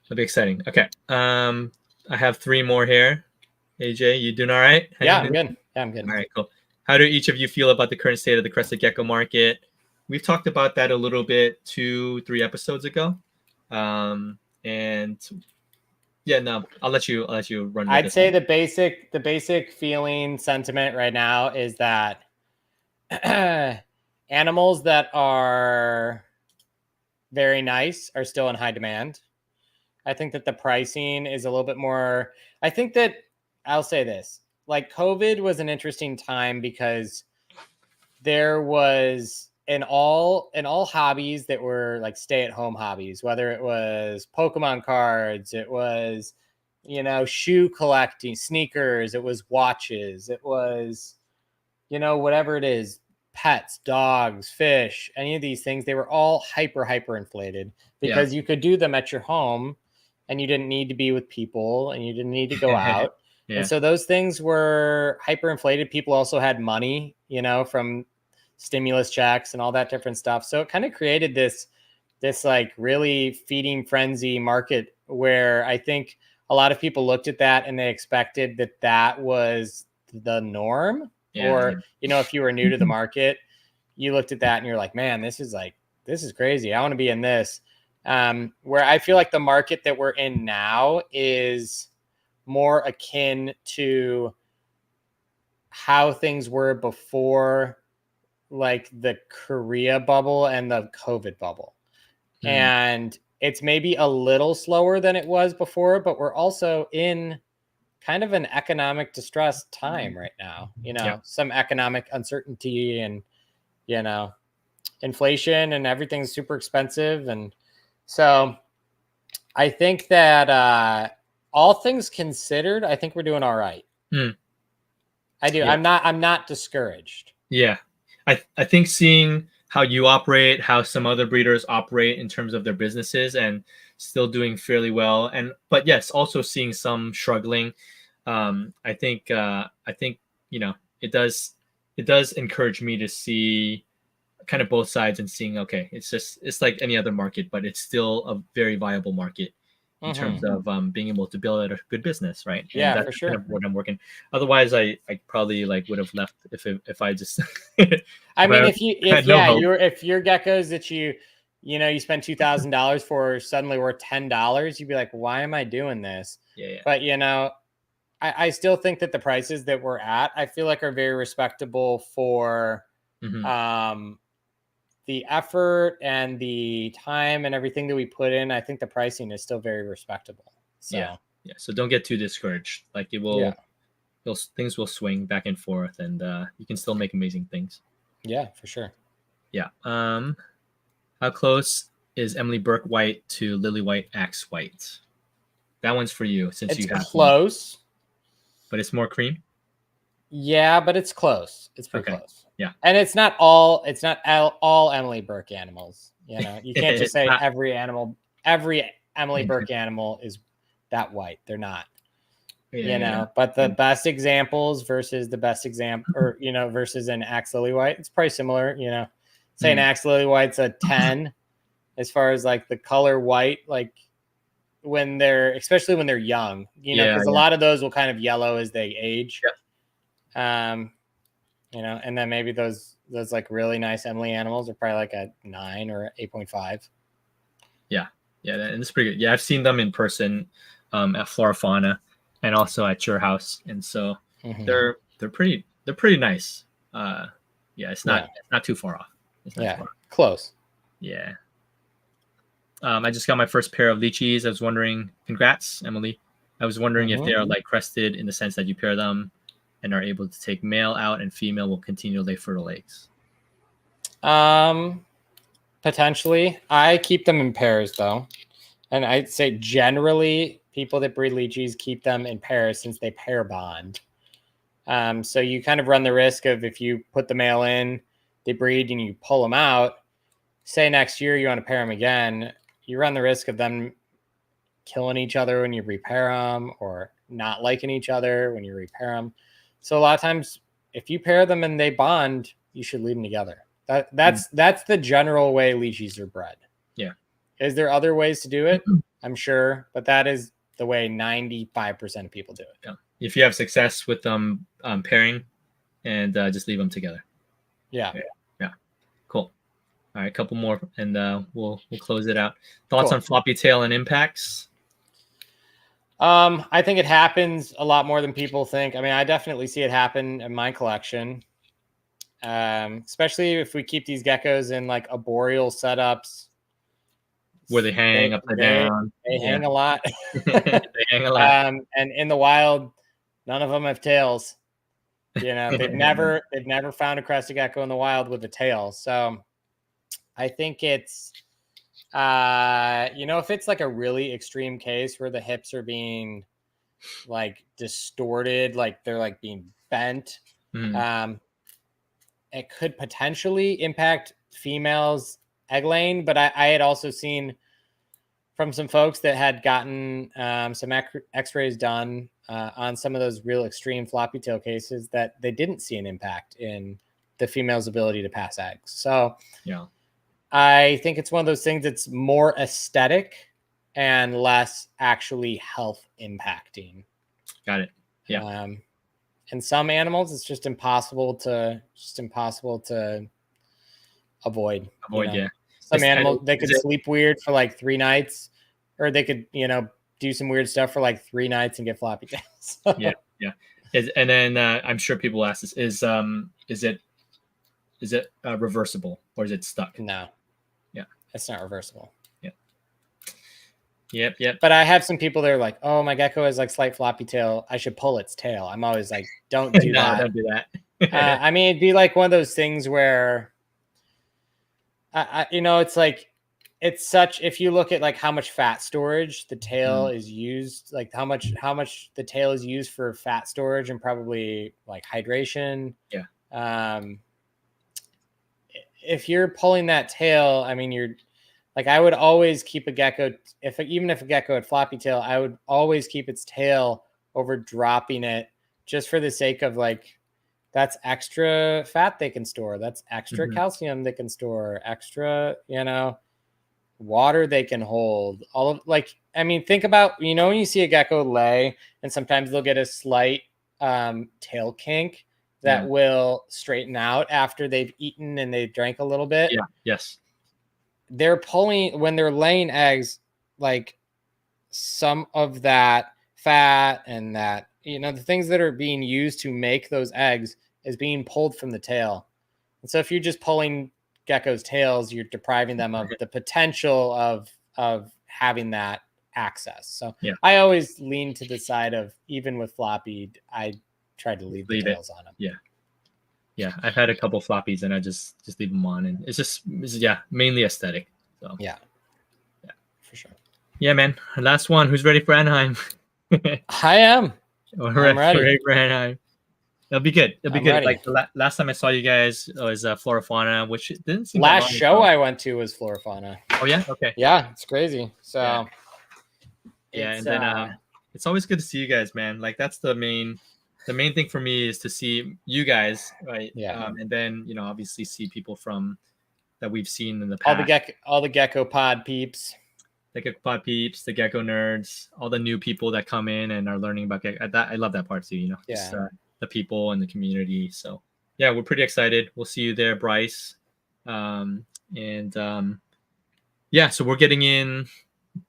it'll be exciting. Okay. I have 3 more here. AJ, you doing all right? Yeah, I'm good. All right, cool. How do each of you feel about the current state of the crested gecko market? We've talked about that a little bit 2-3 episodes ago. And yeah, no, I'll let you run. I'd say the basic feeling sentiment right now is that animals that are very nice are still in high demand. I think that the pricing is a little bit more. I think that I'll say this: like COVID was an interesting time because there was in all hobbies that were like stay-at-home hobbies, whether it was Pokemon cards, it was shoe collecting, sneakers, it was watches, it was whatever it is, pets, dogs, fish, any of these things, they were all hyper inflated because you could do them at your home and you didn't need to be with people and you didn't need to go out. And so those things were hyperinflated. People also had money, from stimulus checks and all that different stuff. So it kind of created this like really feeding frenzy market where I think a lot of people looked at that and they expected that was the norm. Or, if you were new to the market, you looked at that and you're like, man, this is crazy. I want to be in this. Where I feel like the market that we're in now is more akin to how things were before like the Korea bubble and the COVID bubble. And it's maybe a little slower than it was before, but we're also in kind of an economic distress time right now, some economic uncertainty and, inflation and everything's super expensive. And so I think that all things considered, I think we're doing all right. I do. Yeah. I'm not discouraged. Yeah. I think seeing how you operate, how some other breeders operate in terms of their businesses and still doing fairly well. But yes, also seeing some struggling. I think it does encourage me to see kind of both sides and seeing, okay, it's like any other market, but it's still a very viable market in terms of being able to build a good business, right? And yeah, that's for sure. Kind of what I'm working. Otherwise, I probably would have left if I just. I mean, if your geckos that you spend $2,000 for suddenly worth $10, you'd be like, why am I doing this? Yeah. But I still think that the prices that we're at, I feel like are very respectable for the effort and the time and everything that we put in. I think the pricing is still very respectable. So. Yeah. So don't get too discouraged. Like it will, things will swing back and forth, and you can still make amazing things. Yeah, for sure. Yeah. How close is Emily Burke White to Lily White Axe White? That one's for you since you have close. But it's more cream. Yeah, but it's close. It's pretty close. Yeah, and it's not all Emily Burke animals. You can't just say every Emily Burke animal is that white. They're not. But the best examples versus the best example, or versus an Axe Lily White, it's probably similar. Say an Axe Lily White's a 10 as far as like the color white, like especially when they're young, because a lot of those will kind of yellow as they age. And then maybe those like really nice Emily animals are probably like a 9 or 8.5. Yeah, and it's pretty good. Yeah, I've seen them in person at Flora Fauna and also at your house, and so they're pretty nice. It's not too far off. Close. Yeah. I just got my first pair of Leachies. I was wondering, congrats, Emily. I was wondering if they are like crested in the sense that you pair them and are able to take male out and female will continue to lay fertile eggs. Potentially. I keep them in pairs though. And I'd say generally people that breed Leachies keep them in pairs since they pair bond. So you kind of run the risk of if you put the male in, they breed and you pull them out, say next year you want to pair them again, you run the risk of them killing each other when you repair them or not liking each other when you repair them. So a lot of times if you pair them and they bond, you should leave them together. That's the general way Leachies are bred. Yeah. Is there other ways to do it? I'm sure, but that is the way 95% of people do it. Yeah. If you have success with them pairing, and just leave them together. Yeah. Cool. All right, a couple more, and we'll close it out. Thoughts on floppy tail and impacts? I think it happens a lot more than people think. I mean, I definitely see it happen in my collection. especially if we keep these geckos in like arboreal setups where they hang upside down. They hang a lot. They hang a lot. And in the wild, none of them have tails. You know, they've never found a crested gecko in the wild with a tail. So I think it's if it's like a really extreme case where the hips are being like distorted, like they're like being bent, it could potentially impact females' egg laying. But I had also seen from some folks that had gotten some x-rays done on some of those real extreme floppy tail cases that they didn't see an impact in the female's ability to pass eggs. So yeah, I think it's one of those things that's more aesthetic and less actually health impacting. Got it. Yeah. And some animals, it's just impossible to avoid. Yeah. Some animals, they could sleep weird for like 3 nights, or they could, do some weird stuff for like 3 nights and get floppy tails. Yeah. And then I'm sure people ask this: is it reversible or is it stuck? No. Yeah, it's not reversible. Yeah. Yep. But I have some people that are like, "Oh, my gecko has like slight floppy tail. I should pull its tail." I'm always like, "Don't do that. Don't do that." I mean, it'd be like one of those things where, it's like, it's such. If you look at like how much fat storage the tail is used, like how much the tail is used for fat storage and probably like hydration. Yeah. If you're pulling that tail, I mean, you're like, I would always keep a gecko. Even if a gecko had floppy tail, I would always keep its tail over dropping it, just for the sake of like, that's extra fat they can store. That's extra calcium they can store. Extra, water they can hold. All of think about, when you see a gecko lay, and sometimes they'll get a slight tail kink that will straighten out after they've eaten and they've drank a little bit. Yeah. Yes. They're pulling, when they're laying eggs, like some of that fat and that, the things that are being used to make those eggs is being pulled from the tail. And so if you're just pulling geckos' tails, you're depriving them of the potential of having that access. So I always lean to the side of, even with floppy, I try to leave the tails on them. Yeah, I've had a couple floppies and I just leave them on, and it's mainly aesthetic. So yeah, for sure. Yeah, man. Last one. Who's ready for Anaheim? I am. I'm ready for Anaheim. It'll be good. It'll be good. Ready. Like last time I saw you guys was Flora Fauna, which didn't seem. Last show I went to was Flora Fauna. Oh yeah. Okay. Yeah, it's crazy. So. Yeah, and then it's always good to see you guys, man. Like that's the main thing for me is to see you guys, right? Yeah. And then obviously see people from that we've seen in the past. All the Gecko Pod peeps. The Gecko Pod peeps, the Gecko nerds, all the new people that come in and are learning about Gecko. I love that part too. Just, the people and the community. So yeah, we're pretty excited. We'll see you there, Bryce. So we're getting in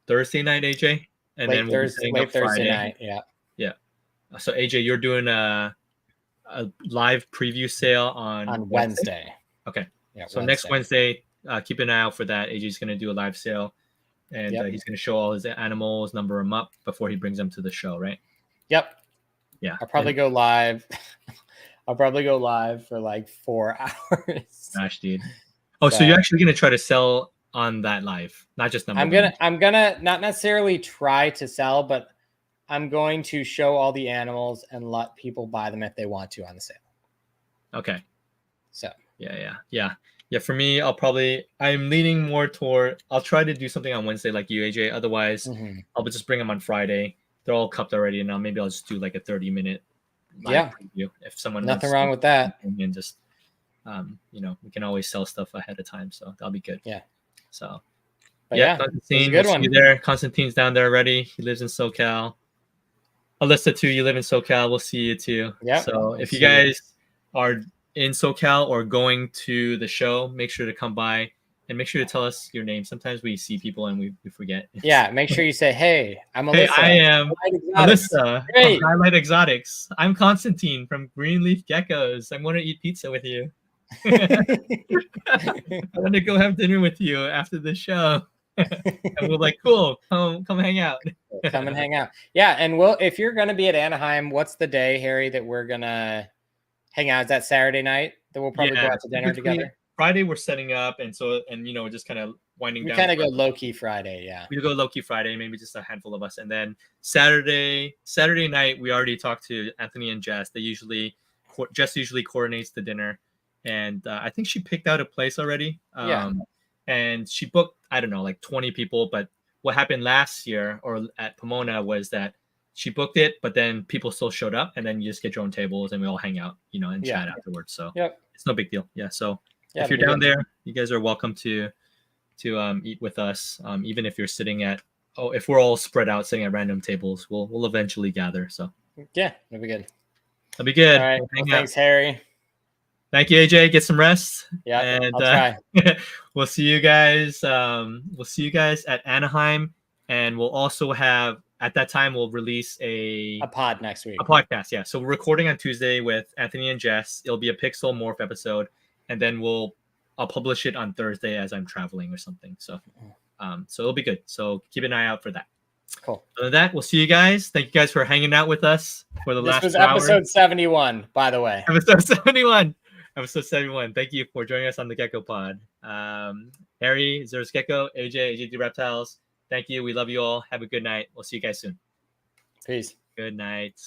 Thursday night, AJ, and late Thursday night. Yeah. So AJ, you're doing a live preview sale on Wednesday. Okay. Yeah. So next Wednesday, keep an eye out for that. AJ's going to do a live sale, and he's going to show all his animals, number them up before he brings them to the show, right? Yep. Yeah. I'll probably go live. I'll probably go live for like 4 hours. Gosh, dude. Oh, so you're actually going to try to sell on that live, not just number. I'm gonna not necessarily try to sell, but I'm going to show all the animals and let people buy them if they want to on the sale. Okay. So. Yeah. For me, I'm leaning more toward, I'll try to do something on Wednesday like you, AJ. Otherwise, I'll just bring them on Friday. They're all cupped already. And maybe I'll just do like a 30-minute live preview. If someone nothing wrong with that. And just, we can always sell stuff ahead of time. So that'll be good. Yeah. So, Constantine, good one. There. Constantine's down there already. He lives in SoCal. Alyssa, too, you live in SoCal. We'll see you too. Yeah. So if you guys are in SoCal or going to the show, make sure to come by and make sure to tell us your name. Sometimes we see people and we forget. Yeah, make sure you say, "Hey, I'm Alyssa. Hey, I am Alyssa from Highlight Exotics. I'm Constantine from Greenleaf Geckos. I'm going to eat pizza with you." I want to go have dinner with you after the show. And we're like, cool, come hang out. Come and hang out. Yeah, and if you're gonna be at Anaheim, what's the day, Harry, that we're gonna hang out? Is that Saturday night that we'll probably go out to dinner together? Friday we're setting up, and just kind of winding down. We kind of go low key Friday, yeah. We go low key Friday, maybe just a handful of us, and then Saturday night we already talked to Anthony and Jess. They usually coordinates the dinner, and I think she picked out a place already. And she booked, I don't know, like 20 people. But what happened last year or at Pomona was that she booked it, but then people still showed up, and then you just get your own tables and we all hang out, and chat afterwards. So it's no big deal. Yeah. So if you're down there, you guys are welcome to eat with us. Even if you're sitting if we're all spread out sitting at random tables, we'll eventually gather. So yeah, that'll be good. That'll be good. All right. Well, thanks, Harry. Thank you, AJ. Get some rest. Yeah, and I'll try. We'll see you guys. We'll see you guys at Anaheim, and we'll also have at that time we'll release a pod next week. A podcast, yeah. So we're recording on Tuesday with Anthony and Jess. It'll be a Pixel Morph episode, and then I'll publish it on Thursday as I'm traveling or something. So, so it'll be good. So keep an eye out for that. Cool. Other than that, we'll see you guys. Thank you guys for hanging out with us for the last. This was episode 71, by the way. Episode 71. Episode 71. Thank you for joining us on the Gecko Pod. Harry, Thurs Gecko, AJ Reptiles. Thank you. We love you all. Have a good night. We'll see you guys soon. Peace. Good night.